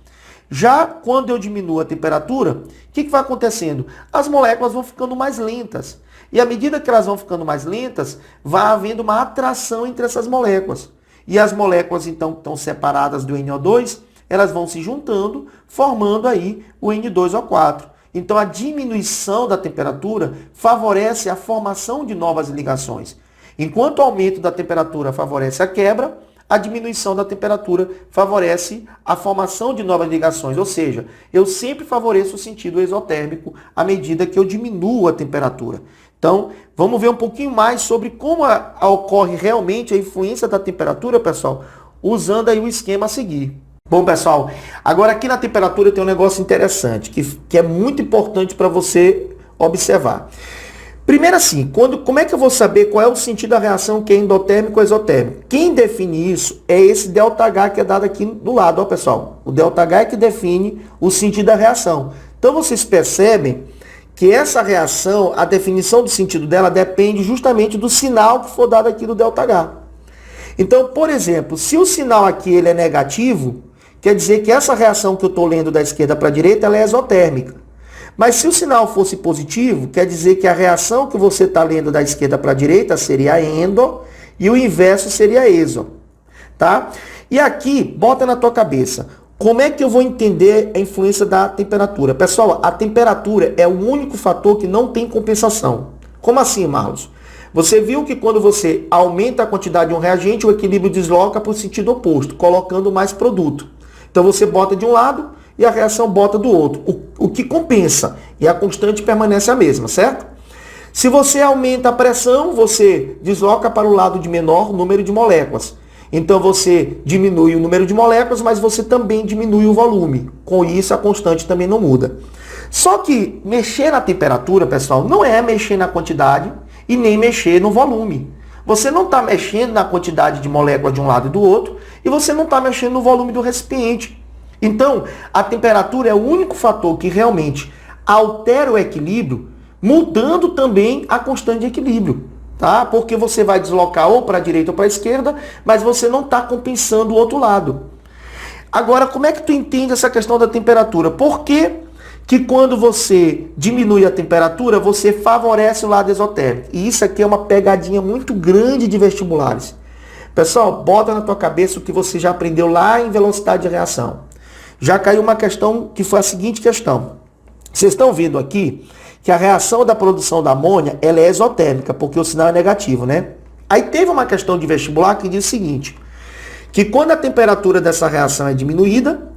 Já quando eu diminuo a temperatura, o que vai acontecendo? As moléculas vão ficando mais lentas. E à medida que elas vão ficando mais lentas, vai havendo uma atração entre essas moléculas. E as moléculas, então, que estão separadas do NO2, elas vão se juntando, formando aí o N2O4. Então, a diminuição da temperatura favorece a formação de novas ligações. Enquanto o aumento da temperatura favorece a quebra, a diminuição da temperatura favorece a formação de novas ligações. Ou seja, eu sempre favoreço o sentido exotérmico à medida que eu diminuo a temperatura. Então, vamos ver um pouquinho mais sobre como ocorre realmente a influência da temperatura, pessoal, usando aí o esquema a seguir. Bom, pessoal, agora aqui na temperatura tem um negócio interessante, que é muito importante para você observar. Primeiro assim, como é que eu vou saber qual é o sentido da reação que é endotérmico ou exotérmico? Quem define isso é esse ΔH que é dado aqui do lado, ó pessoal. O ΔH é que define o sentido da reação. Então vocês percebem que essa reação, a definição do sentido dela depende justamente do sinal que for dado aqui do ΔH. Então, por exemplo, se o sinal aqui ele é negativo, quer dizer que essa reação que eu estou lendo da esquerda para a direita ela é exotérmica. Mas se o sinal fosse positivo, quer dizer que a reação que você está lendo da esquerda para a direita seria endo e o inverso seria exo. Tá? E aqui, bota na tua cabeça, como é que eu vou entender a influência da temperatura? Pessoal, a temperatura é o único fator que não tem compensação. Como assim, Marlos? Você viu que quando você aumenta a quantidade de um reagente, o equilíbrio desloca para o sentido oposto, colocando mais produto. Então você bota de um lado e a reação bota do outro, o que compensa, e a constante permanece a mesma, certo? Se você aumenta a pressão, você desloca para o lado de menor número de moléculas. Então você diminui o número de moléculas, mas você também diminui o volume. Com isso, a constante também não muda. Só que mexer na temperatura, pessoal, não é mexer na quantidade e nem mexer no volume. Você não está mexendo na quantidade de moléculas de um lado e do outro, e você não está mexendo no volume do recipiente. Então, a temperatura é o único fator que realmente altera o equilíbrio, mudando também a constante de equilíbrio. Tá? Porque você vai deslocar ou para a direita ou para a esquerda, mas você não está compensando o outro lado. Agora, como é que tu entende essa questão da temperatura? Por que quando você diminui a temperatura, você favorece o lado exotérmico? E isso aqui é uma pegadinha muito grande de vestibulares. Pessoal, bota na tua cabeça o que você já aprendeu lá em velocidade de reação. Já caiu uma questão que foi a seguinte questão. Vocês estão vendo aqui que a reação da produção da amônia ela é exotérmica, porque o sinal é negativo, né? Aí teve uma questão de vestibular que diz o seguinte, que quando a temperatura dessa reação é diminuída,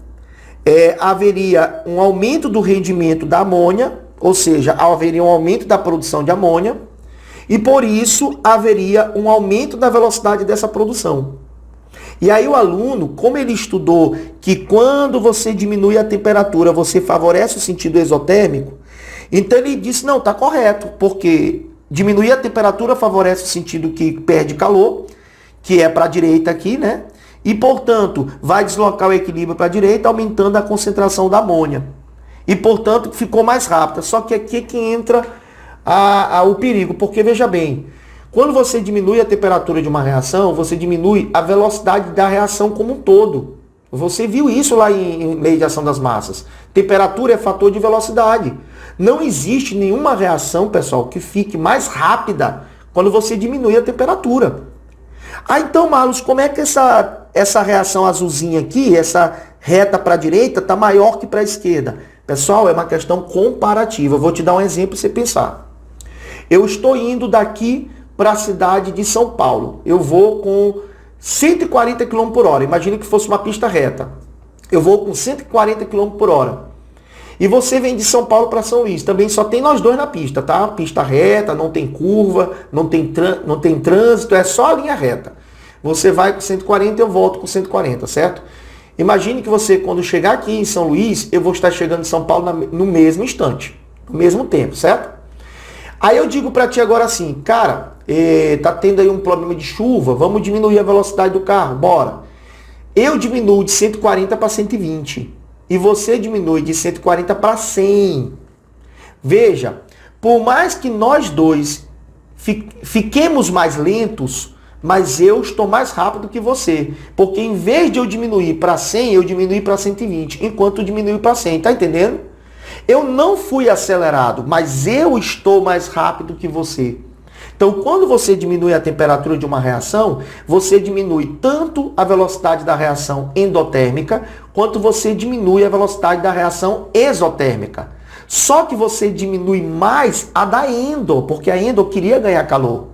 haveria um aumento do rendimento da amônia, ou seja, haveria um aumento da produção de amônia, e por isso haveria um aumento da velocidade dessa produção. E aí o aluno, como ele estudou que quando você diminui a temperatura, você favorece o sentido exotérmico, então ele disse, não, está correto, porque diminuir a temperatura favorece o sentido que perde calor, que é para a direita aqui, né? E, portanto, vai deslocar o equilíbrio para a direita, aumentando a concentração da amônia. E, portanto, ficou mais rápida. Só que aqui é que entra o perigo, porque, veja bem, quando você diminui a temperatura de uma reação, você diminui a velocidade da reação como um todo. Você viu isso lá em Lei de Ação das Massas. Temperatura é fator de velocidade. Não existe nenhuma reação, pessoal, que fique mais rápida quando você diminui a temperatura. Então, Marlos, como é que essa reação azulzinha aqui, essa reta para a direita, está maior que para a esquerda? Pessoal, é uma questão comparativa. Eu vou te dar um exemplo para você pensar. Eu estou indo daqui para a cidade de São Paulo. Eu vou com 140 km por hora. Imagine que fosse uma pista reta. Eu vou com 140 km por hora. E você vem de São Paulo para São Luís. Também só tem nós dois na pista, tá? Pista reta, não tem curva, não tem trânsito, é só a linha reta. Você vai com 140 e eu volto com 140, certo? Imagine que você, quando chegar aqui em São Luís, eu vou estar chegando em São Paulo no mesmo instante, no mesmo tempo, certo? Aí eu digo para ti agora assim, cara, tá tendo aí um problema de chuva, vamos diminuir a velocidade do carro, bora. Eu diminuo de 140 para 120 e você diminui de 140 para 100. Veja, por mais que nós dois fiquemos mais lentos, mas eu estou mais rápido que você. Porque em vez de eu diminuir para 100, eu diminui para 120, enquanto eu diminui para 100. Tá entendendo? Eu não fui acelerado, mas eu estou mais rápido que você. Então, quando você diminui a temperatura de uma reação, você diminui tanto a velocidade da reação endotérmica, quanto você diminui a velocidade da reação exotérmica. Só que você diminui mais a da endo, porque a endo queria ganhar calor.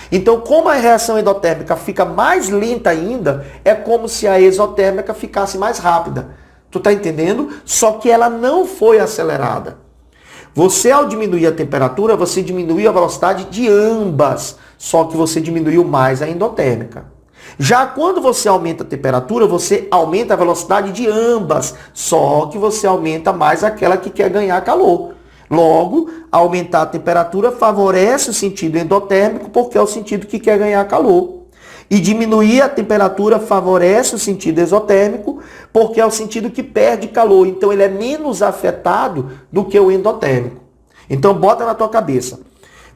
Então, como a reação endotérmica fica mais lenta ainda, é como se a exotérmica ficasse mais rápida. Tu tá entendendo? Só que ela não foi acelerada. Você, ao diminuir a temperatura, você diminuiu a velocidade de ambas, só que você diminuiu mais a endotérmica. Já quando você aumenta a temperatura, você aumenta a velocidade de ambas, só que você aumenta mais aquela que quer ganhar calor. Logo, aumentar a temperatura favorece o sentido endotérmico, porque é o sentido que quer ganhar calor. E diminuir a temperatura favorece o sentido exotérmico, porque é o sentido que perde calor. Então, ele é menos afetado do que o endotérmico. Então, bota na tua cabeça.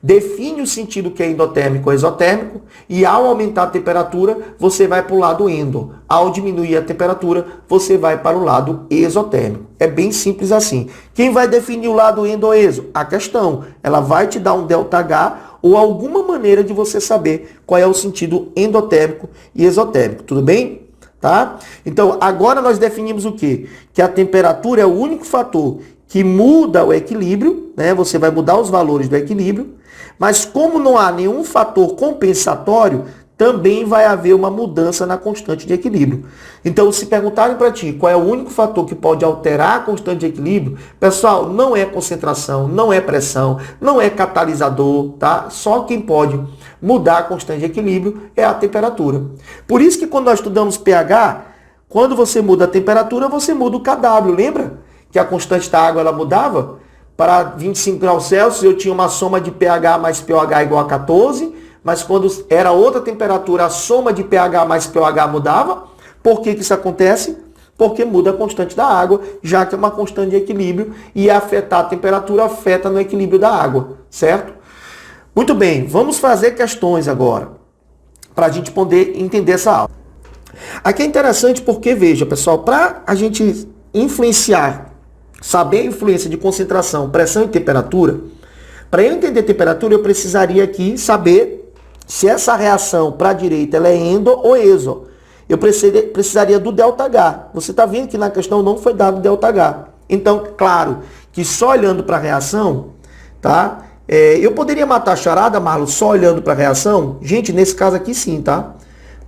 Define o sentido que é endotérmico ou exotérmico e ao aumentar a temperatura, você vai para o lado endo. Ao diminuir a temperatura, você vai para o lado exotérmico. É bem simples assim. Quem vai definir o lado endo ou exo? A questão. Ela vai te dar um ΔH ou alguma maneira de você saber qual é o sentido endotérmico e exotérmico. Tudo bem? Tá? Então, agora nós definimos o quê? Que a temperatura é o único fator que muda o equilíbrio, né? Você vai mudar os valores do equilíbrio, mas como não há nenhum fator compensatório, também vai haver uma mudança na constante de equilíbrio. Então, se perguntarem para ti qual é o único fator que pode alterar a constante de equilíbrio, pessoal, não é concentração, não é pressão, não é catalisador, tá? Só quem pode mudar a constante de equilíbrio é a temperatura. Por isso que quando nós estudamos pH, quando você muda a temperatura, você muda o kW, lembra? Que a constante da água ela mudava? Para 25 graus Celsius eu tinha uma soma de pH mais pOH igual a 14, mas quando era outra temperatura, a soma de pH mais pOH mudava. Por que isso acontece? Porque muda a constante da água, já que é uma constante de equilíbrio e afetar a temperatura afeta no equilíbrio da água, certo? Muito bem, vamos fazer questões agora, para a gente poder entender essa aula. Aqui é interessante porque, veja, pessoal, para a gente influenciar, saber a influência de concentração, pressão e temperatura, para eu entender temperatura, eu precisaria aqui saber se essa reação para a direita ela é endo ou exo. Eu precisaria do ΔH. Você está vendo que na questão não foi dado ΔH. Então, claro, que só olhando para a reação, tá? Eu poderia matar a charada, Marlon, só olhando para a reação? Gente, nesse caso aqui sim, tá?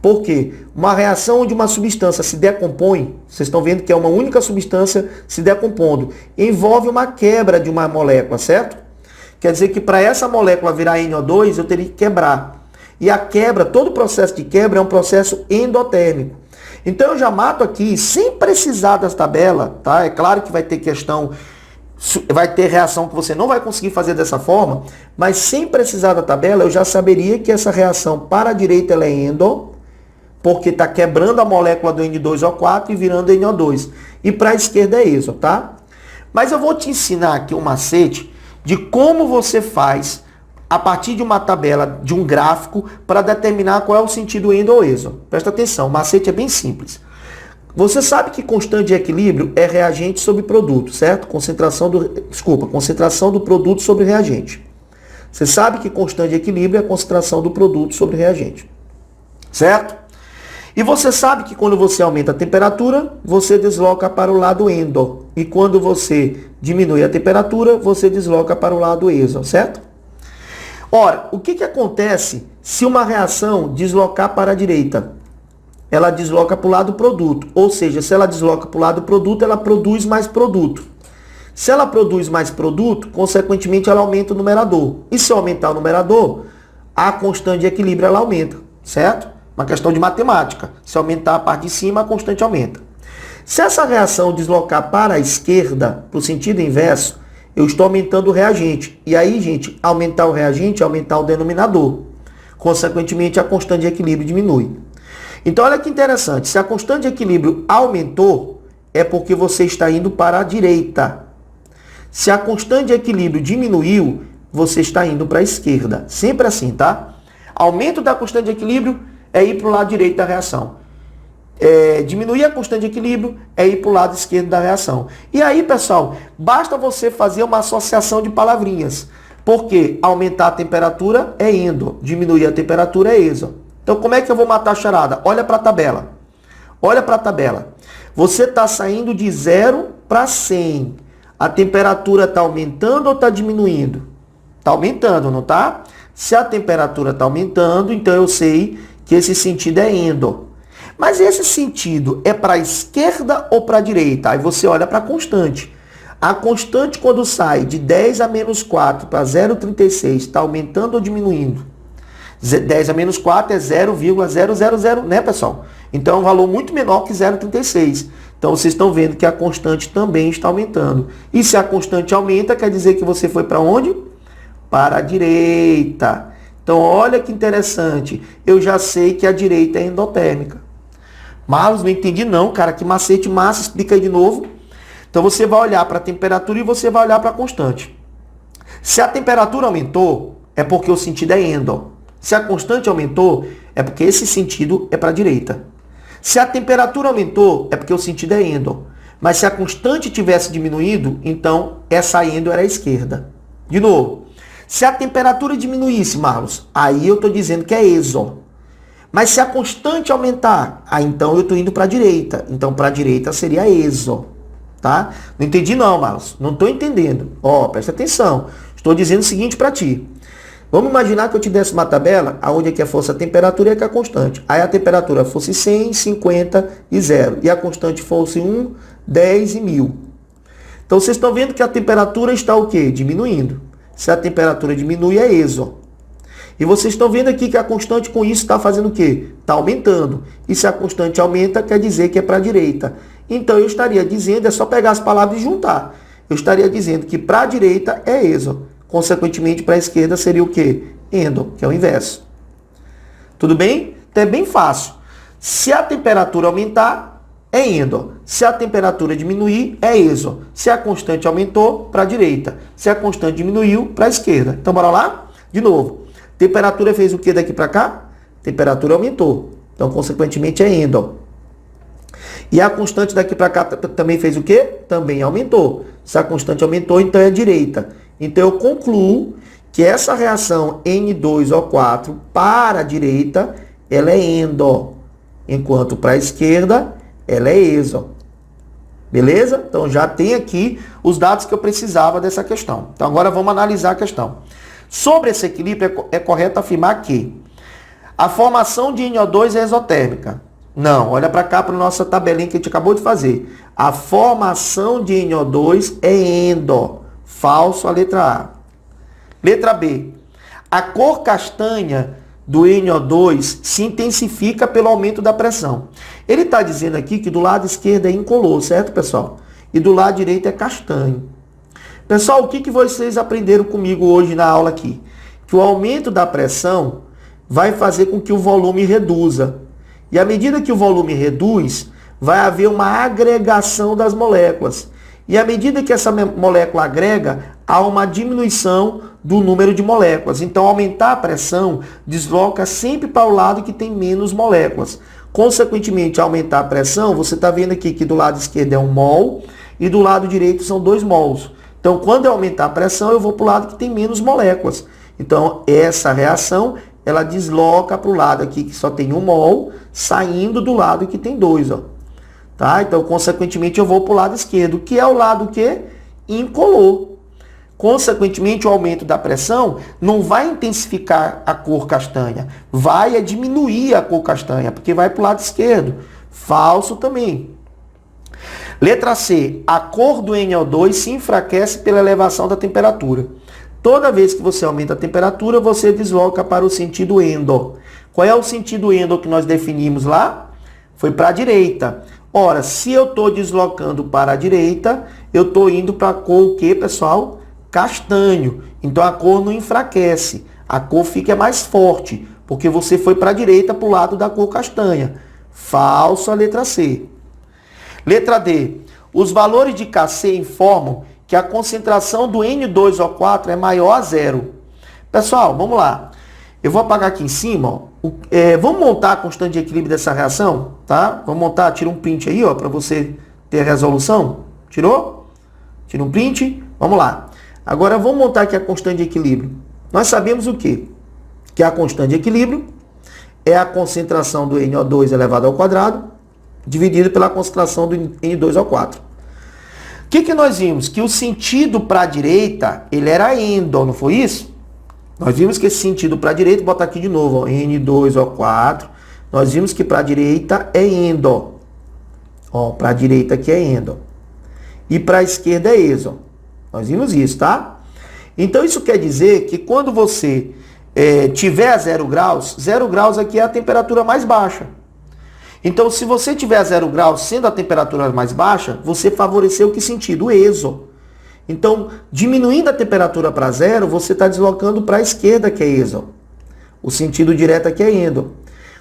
Por quê? Uma reação onde uma substância se decompõe, vocês estão vendo que é uma única substância se decompondo, envolve uma quebra de uma molécula, certo? Quer dizer que para essa molécula virar NO2, eu teria que quebrar. E a quebra, todo o processo de quebra é um processo endotérmico. Então eu já mato aqui, sem precisar das tabelas, tá? É claro que vai ter questão, vai ter reação que você não vai conseguir fazer dessa forma, mas sem precisar da tabela, eu já saberia que essa reação para a direita ela é endo, porque está quebrando a molécula do N2O4 e virando NO2. E para a esquerda é exo, tá? Mas eu vou te ensinar aqui um macete de como você faz a partir de uma tabela, de um gráfico, para determinar qual é o sentido endo ou exo. Presta atenção, o macete é bem simples. Você sabe que constante de equilíbrio é reagente sobre produto, certo? Concentração do produto sobre reagente. Você sabe que constante de equilíbrio é a concentração do produto sobre reagente. Certo? E você sabe que quando você aumenta a temperatura, você desloca para o lado endo. E quando você diminui a temperatura, você desloca para o lado exo, certo? Ora, o que acontece se uma reação deslocar para a direita? Ela desloca para o lado produto. Ou seja, se ela desloca para o lado produto, ela produz mais produto. Se ela produz mais produto, consequentemente ela aumenta o numerador. E se eu aumentar o numerador, a constante de equilíbrio ela aumenta, certo? Uma questão de matemática. Se aumentar a parte de cima, a constante aumenta. Se essa reação deslocar para a esquerda, para o sentido inverso, eu estou aumentando o reagente. E aí, gente, aumentar o reagente é aumentar o denominador. Consequentemente, a constante de equilíbrio diminui. Então, olha que interessante. Se a constante de equilíbrio aumentou, é porque você está indo para a direita. Se a constante de equilíbrio diminuiu, você está indo para a esquerda. Sempre assim, tá? Aumento da constante de equilíbrio é ir para o lado direito da reação. Diminuir a constante de equilíbrio é ir para o lado esquerdo da reação. E aí, pessoal, basta você fazer uma associação de palavrinhas. Porque aumentar a temperatura é endo, diminuir a temperatura é exo. Então, como é que eu vou matar a charada? Olha para a tabela. Olha para a tabela. Você está saindo de 0 para 100. A temperatura está aumentando ou está diminuindo? Está aumentando, não está? Se a temperatura está aumentando, então eu sei que esse sentido é endo. Mas esse sentido é para a esquerda ou para a direita? Aí você olha para a constante. A constante, quando sai de 10 a menos 4 para 0,36, está aumentando ou diminuindo? 10 a menos 4 é 0,000, né, pessoal? Então é um valor muito menor que 0,36. Então vocês estão vendo que a constante também está aumentando. E se a constante aumenta, quer dizer que você foi para onde? Para a direita. Então olha que interessante. Eu já sei que a direita é endotérmica. Marlos, não entendi não, cara. Que macete massa. Explica aí de novo. Então você vai olhar para a temperatura e você vai olhar para a constante. Se a temperatura aumentou, é porque o sentido é endo. Se a constante aumentou, é porque esse sentido é para a direita. Se a temperatura aumentou, é porque o sentido é endo. Mas se a constante tivesse diminuído, então essa endo era a esquerda. De novo, se a temperatura diminuísse, Marlos, aí eu estou dizendo que é exo. Mas se a constante aumentar, aí então eu estou indo para a direita. Então para a direita seria exo. Tá? Não entendi não, Marlos. Não estou entendendo. Ó, presta atenção. Estou dizendo o seguinte para ti. Vamos imaginar que eu te desse uma tabela onde aqui fosse a temperatura e aqui a constante. Aí a temperatura fosse 100, 50 e 0. E a constante fosse 1, 10 e 1000. Então vocês estão vendo que a temperatura está o quê? Diminuindo. Se a temperatura diminui, é exo. E vocês estão vendo aqui que a constante com isso está fazendo o quê? Está aumentando. E se a constante aumenta, quer dizer que é para a direita. Então eu estaria dizendo, é só pegar as palavras e juntar. Eu estaria dizendo que para a direita é exo. Consequentemente, para a esquerda seria o quê? Endo, que é o inverso. Tudo bem? Então é bem fácil. Se a temperatura aumentar, é endo. Se a temperatura diminuir, é exo. Se a constante aumentou, para a direita. Se a constante diminuiu, para a esquerda. Então, bora lá? De novo. Temperatura fez o que daqui para cá? Temperatura aumentou. Então, consequentemente, é endo. E a constante daqui para cá também fez o quê? Também aumentou. Se a constante aumentou, então é a direita. Então, eu concluo que essa reação N2O4 para a direita, ela é endo. Enquanto para a esquerda, ela é exo. Beleza? Então, já tem aqui os dados que eu precisava dessa questão. Então, agora vamos analisar a questão. Sobre esse equilíbrio, é correto afirmar que a formação de NO2 é exotérmica. Não, olha para cá para a nossa tabelinha que a gente acabou de fazer. A formação de NO2 é endo. Falso a letra A. Letra B. A cor castanha do NO2 se intensifica pelo aumento da pressão. Ele está dizendo aqui que do lado esquerdo é incolor, certo, pessoal? E do lado direito é castanho. Pessoal, o que vocês aprenderam comigo hoje na aula aqui? Que o aumento da pressão vai fazer com que o volume reduza. E à medida que o volume reduz, vai haver uma agregação das moléculas. E à medida que essa molécula agrega, há uma diminuição do número de moléculas. Então, aumentar a pressão desloca sempre para o lado que tem menos moléculas. Consequentemente, aumentar a pressão, você está vendo aqui que do lado esquerdo é 1 mol e do lado direito são 2 mols. Então, quando eu aumentar a pressão, eu vou para o lado que tem menos moléculas. Então, essa reação ela desloca para o lado aqui que só tem 1 mol, saindo do lado que tem 2, ó. Tá? Então, consequentemente, eu vou para o lado esquerdo, que é o lado que incolor. Consequentemente, o aumento da pressão não vai intensificar a cor castanha, vai diminuir a cor castanha, porque vai para o lado esquerdo. Falso também. Letra C. A cor do NO2 se enfraquece pela elevação da temperatura. Toda vez que você aumenta a temperatura, você desloca para o sentido endo. Qual é o sentido endo que nós definimos lá? Foi para a direita. Ora, se eu estou deslocando para a direita, eu estou indo para a cor o quê, pessoal? Castanho. Então a cor não enfraquece. A cor fica mais forte, porque você foi para a direita, para o lado da cor castanha. Falso a letra C. Letra D. Os valores de Kc informam que a concentração do N2O4 é maior a zero. Pessoal, vamos lá. Eu vou apagar aqui em cima, ó. Vamos montar a constante de equilíbrio dessa reação, tá? Vamos montar, tira um print aí, ó, para você ter a resolução. Tirou? Tira um print. Vamos lá. Agora vamos montar aqui a constante de equilíbrio. Nós sabemos o quê? Que a constante de equilíbrio é a concentração do NO2 elevado ao quadrado dividido pela concentração do N2O4. O que nós vimos? Que o sentido para a direita, ele era endo, não foi isso? Nós vimos que esse sentido para a direita, vou botar aqui de novo, ó, N2O4. Nós vimos que para a direita é endo. Ó, para a direita aqui é endo. E para a esquerda é exo. Nós vimos isso, tá? Então isso quer dizer que quando você tiver a 0 graus aqui é a temperatura mais baixa. Então, se você tiver a 0 graus, sendo a temperatura mais baixa, você favoreceu que sentido? O exo. Então, diminuindo a temperatura para 0, você está deslocando para a esquerda, que é exo. O sentido direto aqui é endo.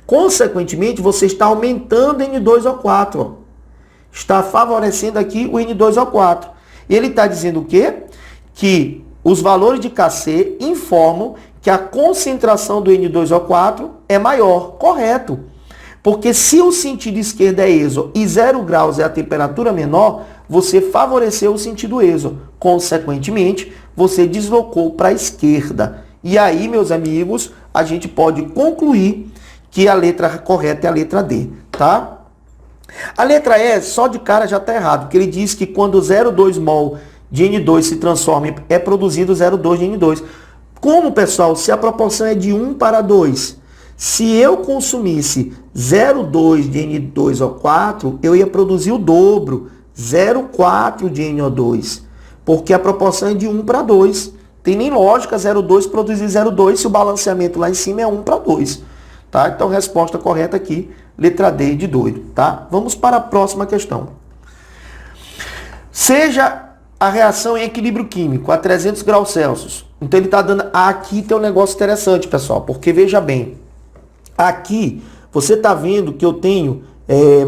Consequentemente, você está aumentando N2O4. Ó. Está favorecendo aqui o N2O4. Ele está dizendo o quê? Que os valores de Kc informam que a concentração do N2O4 é maior. Correto. Porque se o sentido esquerdo é exo e 0 graus é a temperatura menor, você favoreceu o sentido exo. Consequentemente, você deslocou para a esquerda. E aí, meus amigos, a gente pode concluir que a letra correta é a letra D, tá? A letra E, só de cara já está errado, porque ele diz que quando 0,2 mol de N2 se transforma, é produzido 0,2 de N2. Como, pessoal? Se a proporção é de 1 para 2. Se eu consumisse 0,2 de N2O4, eu ia produzir o dobro, 0,4 de NO2, porque a proporção é de 1 para 2. Tem nem lógica 0,2 produzir 0,2 se o balanceamento lá em cima é 1 para 2. Tá? Então, resposta correta aqui, letra D de doido. Tá? Vamos para a próxima questão. Seja a reação em equilíbrio químico a 300 graus Celsius. Então, ele está dando... Aqui tem um negócio interessante, pessoal, porque veja bem. Aqui, você está vendo que eu tenho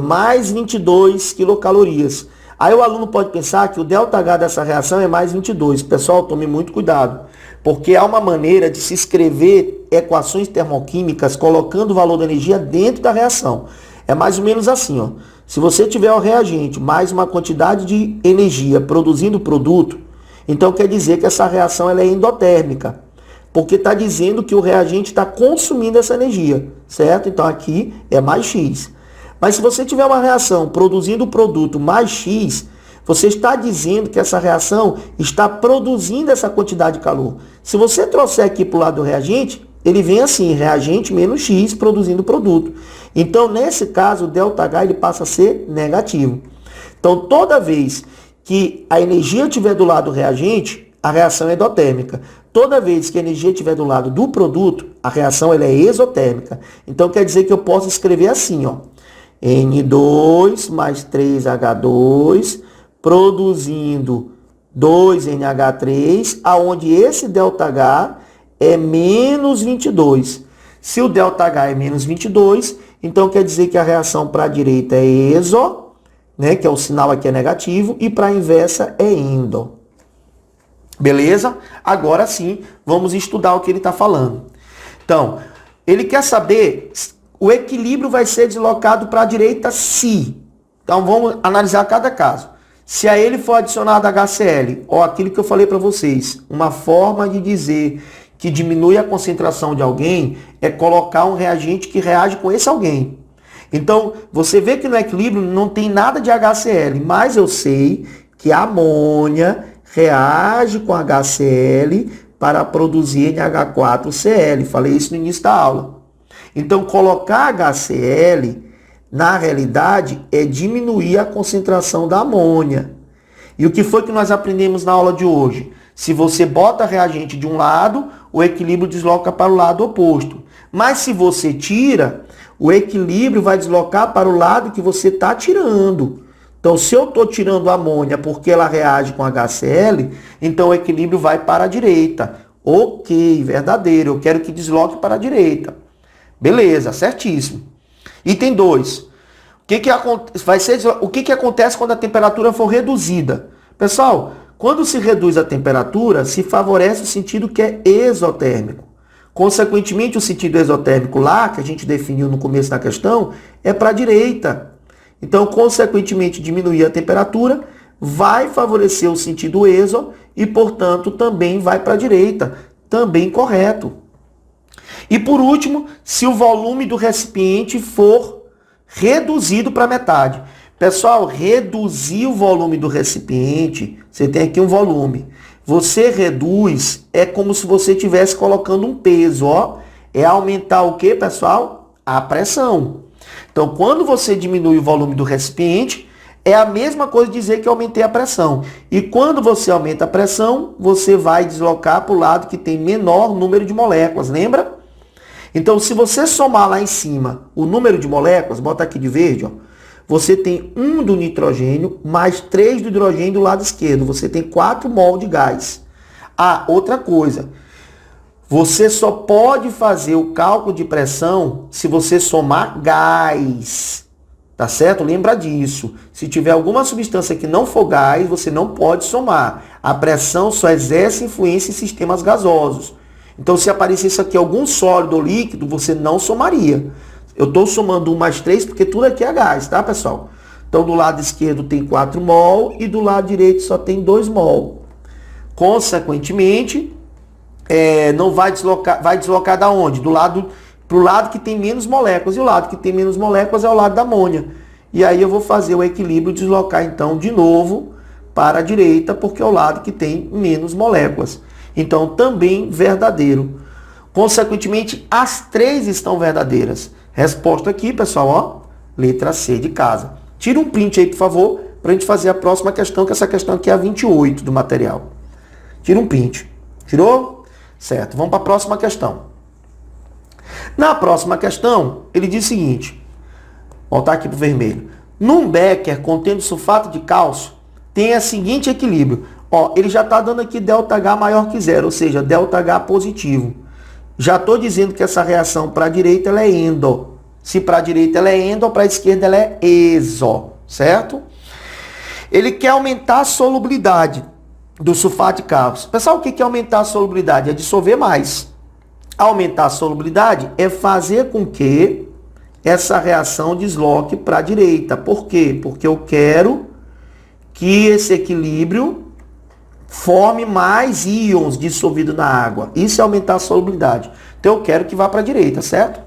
mais 22 quilocalorias. Aí o aluno pode pensar que o ΔH dessa reação é mais 22. Pessoal, tome muito cuidado, porque há uma maneira de se escrever equações termoquímicas colocando o valor da energia dentro da reação. É mais ou menos assim, ó. Se você tiver o reagente mais uma quantidade de energia produzindo o produto, então quer dizer que essa reação ela é endotérmica. Porque está dizendo que o reagente está consumindo essa energia, certo? Então aqui é mais X. Mas se você tiver uma reação produzindo o produto mais X, você está dizendo que essa reação está produzindo essa quantidade de calor. Se você trouxer aqui para o lado do reagente, ele vem assim, reagente menos X produzindo o produto. Então, nesse caso, o ΔH ele passa a ser negativo. Então, toda vez que a energia estiver do lado do reagente, a reação é endotérmica. Toda vez que a energia estiver do lado do produto, a reação ela é exotérmica. Então, quer dizer que eu posso escrever assim, ó. N2 mais 3H2 produzindo 2NH3, aonde esse ΔH é menos 22. Se o ΔH é menos 22, então quer dizer que a reação para a direita é exo, né, que é o sinal aqui é negativo, e para a inversa é endo. Beleza? Agora sim, vamos estudar o que ele está falando. Então, ele quer saber, o equilíbrio vai ser deslocado para a direita se. Então, vamos analisar cada caso. Se a ele for adicionado HCl, ó, aquilo que eu falei para vocês, uma forma de dizer que diminui a concentração de alguém é colocar um reagente que reage com esse alguém. Então, você vê que no equilíbrio não tem nada de HCl, mas eu sei que a amônia reage com HCl para produzir NH4Cl. Falei isso no início da aula. Então, colocar HCl, na realidade, é diminuir a concentração da amônia. E o que foi que nós aprendemos na aula de hoje? Se você bota reagente de um lado, o equilíbrio desloca para o lado oposto. Mas se você tira, o equilíbrio vai deslocar para o lado que você está tirando. Então, se eu estou tirando a amônia porque ela reage com HCl, então o equilíbrio vai para a direita. Ok, verdadeiro. Eu quero que desloque para a direita. Beleza, certíssimo. Item 2. O que acontece quando a temperatura for reduzida? Pessoal, quando se reduz a temperatura, se favorece o sentido que é exotérmico. Consequentemente, o sentido exotérmico lá, que a gente definiu no começo da questão, é para a direita. Então, consequentemente, diminuir a temperatura vai favorecer o sentido exo e, portanto, também vai para a direita. Também correto. E, por último, se o volume do recipiente for reduzido para metade. Pessoal, reduzir o volume do recipiente, você tem aqui um volume. Você reduz, é como se você estivesse colocando um peso, ó. É aumentar o que, pessoal? A pressão. Então, quando você diminui o volume do recipiente, é a mesma coisa dizer que eu aumentei a pressão. E quando você aumenta a pressão, você vai deslocar para o lado que tem menor número de moléculas, lembra? Então, se você somar lá em cima o número de moléculas, bota aqui de verde, ó, você tem 1 do nitrogênio mais 3 do hidrogênio do lado esquerdo. Você tem 4 mol de gás. Ah, outra coisa. Você só pode fazer o cálculo de pressão se você somar gás. Tá certo? Lembra disso. Se tiver alguma substância que não for gás, você não pode somar. A pressão só exerce influência em sistemas gasosos. Então, se aparecesse aqui algum sólido ou líquido, você não somaria. Eu estou somando 1 mais 3 porque tudo aqui é gás, tá, pessoal? Então, do lado esquerdo tem 4 mol e do lado direito só tem 2 mol. Consequentemente, não vai deslocar da onde? Para o lado que tem menos moléculas. E o lado que tem menos moléculas é o lado da amônia. E aí eu vou fazer o equilíbrio deslocar, então, de novo para a direita, porque é o lado que tem menos moléculas. Então, também verdadeiro. Consequentemente, as 3 estão verdadeiras. Resposta aqui, pessoal, ó, letra C de casa. Tira um print aí, por favor, para a gente fazer a próxima questão, que essa questão aqui é a 28 do material. Tira um print. Tirou? Certo. Vamos para a próxima questão. Na próxima questão, ele diz o seguinte. Voltar aqui para o vermelho. Num becker contendo sulfato de cálcio, tem a seguinte equilíbrio. Ó, ele já está dando aqui ΔH maior que zero, ou seja, ΔH positivo. Já estou dizendo que essa reação para a direita ela é endo. Se para a direita ela é endo, para a esquerda ela é exo, certo? Ele quer aumentar a solubilidade do sulfato de cálcio. Pessoal, o que é aumentar a solubilidade? É dissolver mais. Aumentar a solubilidade é fazer com que essa reação desloque para a direita. Por quê? Porque eu quero que esse equilíbrio forme mais íons dissolvidos na água. Isso é aumentar a solubilidade. Então eu quero que vá para a direita, certo?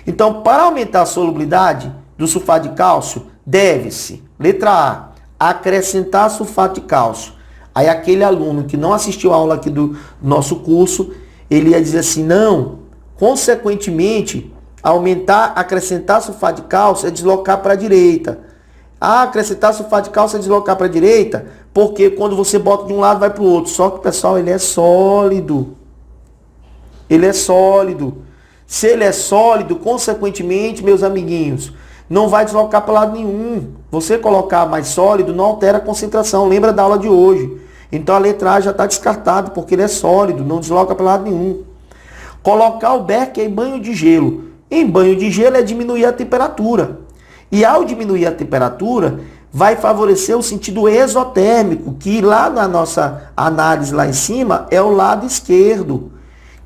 Então, para aumentar a solubilidade do sulfato de cálcio, deve-se, letra A, acrescentar sulfato de cálcio. Aí aquele aluno que não assistiu a aula aqui do nosso curso, ele ia dizer assim, não, consequentemente, acrescentar sulfato de cálcio é deslocar para a direita. Acrescentar sulfato de cálcio é deslocar para a direita, porque quando você bota de um lado, vai para o outro. Só que, pessoal, ele é sólido. Ele é sólido. Se ele é sólido, consequentemente, meus amiguinhos, não vai deslocar para lado nenhum. Você colocar mais sólido não altera a concentração. Lembra da aula de hoje. Então, a letra A já está descartada, porque ele é sólido, não desloca para lado nenhum. Colocar o becker em banho de gelo. Em banho de gelo é diminuir a temperatura. E ao diminuir a temperatura, vai favorecer o sentido exotérmico, que lá na nossa análise lá em cima é o lado esquerdo,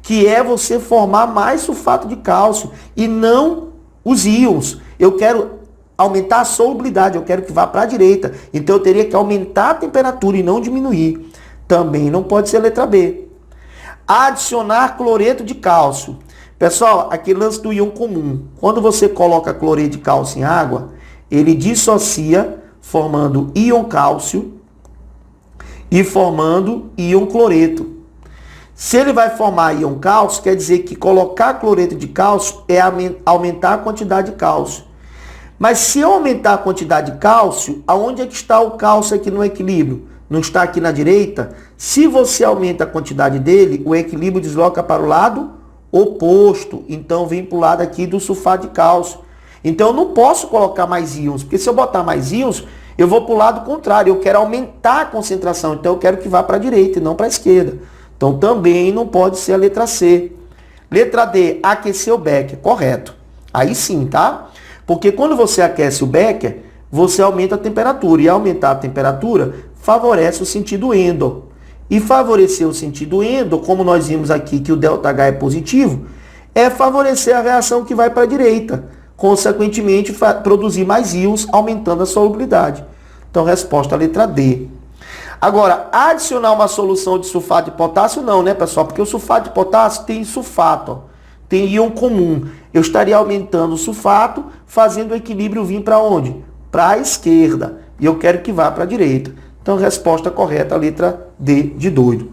que é você formar mais sulfato de cálcio e não os íons. Eu quero aumentar a solubilidade, eu quero que vá para a direita. Então eu teria que aumentar a temperatura e não diminuir. Também não pode ser letra B. Adicionar cloreto de cálcio. Pessoal, aquele lance do íon comum. Quando você coloca cloreto de cálcio em água, ele dissocia, formando íon cálcio e formando íon cloreto. Se ele vai formar íon cálcio, quer dizer que colocar cloreto de cálcio é aumentar a quantidade de cálcio. Mas se eu aumentar a quantidade de cálcio, aonde é que está o cálcio aqui no equilíbrio? Não está aqui na direita? Se você aumenta a quantidade dele, o equilíbrio desloca para o lado oposto. Então vem para o lado aqui do sulfato de cálcio. Então eu não posso colocar mais íons, porque se eu botar mais íons, eu vou para o lado contrário. Eu quero aumentar a concentração, então eu quero que vá para a direita e não para a esquerda. Então também não pode ser a letra C. Letra D, aquecer o Becker. Correto. Aí sim, tá? Porque quando você aquece o Becker, você aumenta a temperatura. E aumentar a temperatura favorece o sentido endo. E favorecer o sentido endo, como nós vimos aqui que o ΔH é positivo, é favorecer a reação que vai para a direita. Consequentemente, produzir mais íons, aumentando a solubilidade. Então, resposta à letra D. Agora, adicionar uma solução de sulfato de potássio, não, né, pessoal? Porque o sulfato de potássio tem sulfato, ó, tem íon comum. Eu estaria aumentando o sulfato, fazendo o equilíbrio vir para onde? Para a esquerda. E eu quero que vá para a direita. Então, resposta correta, a letra D de doido.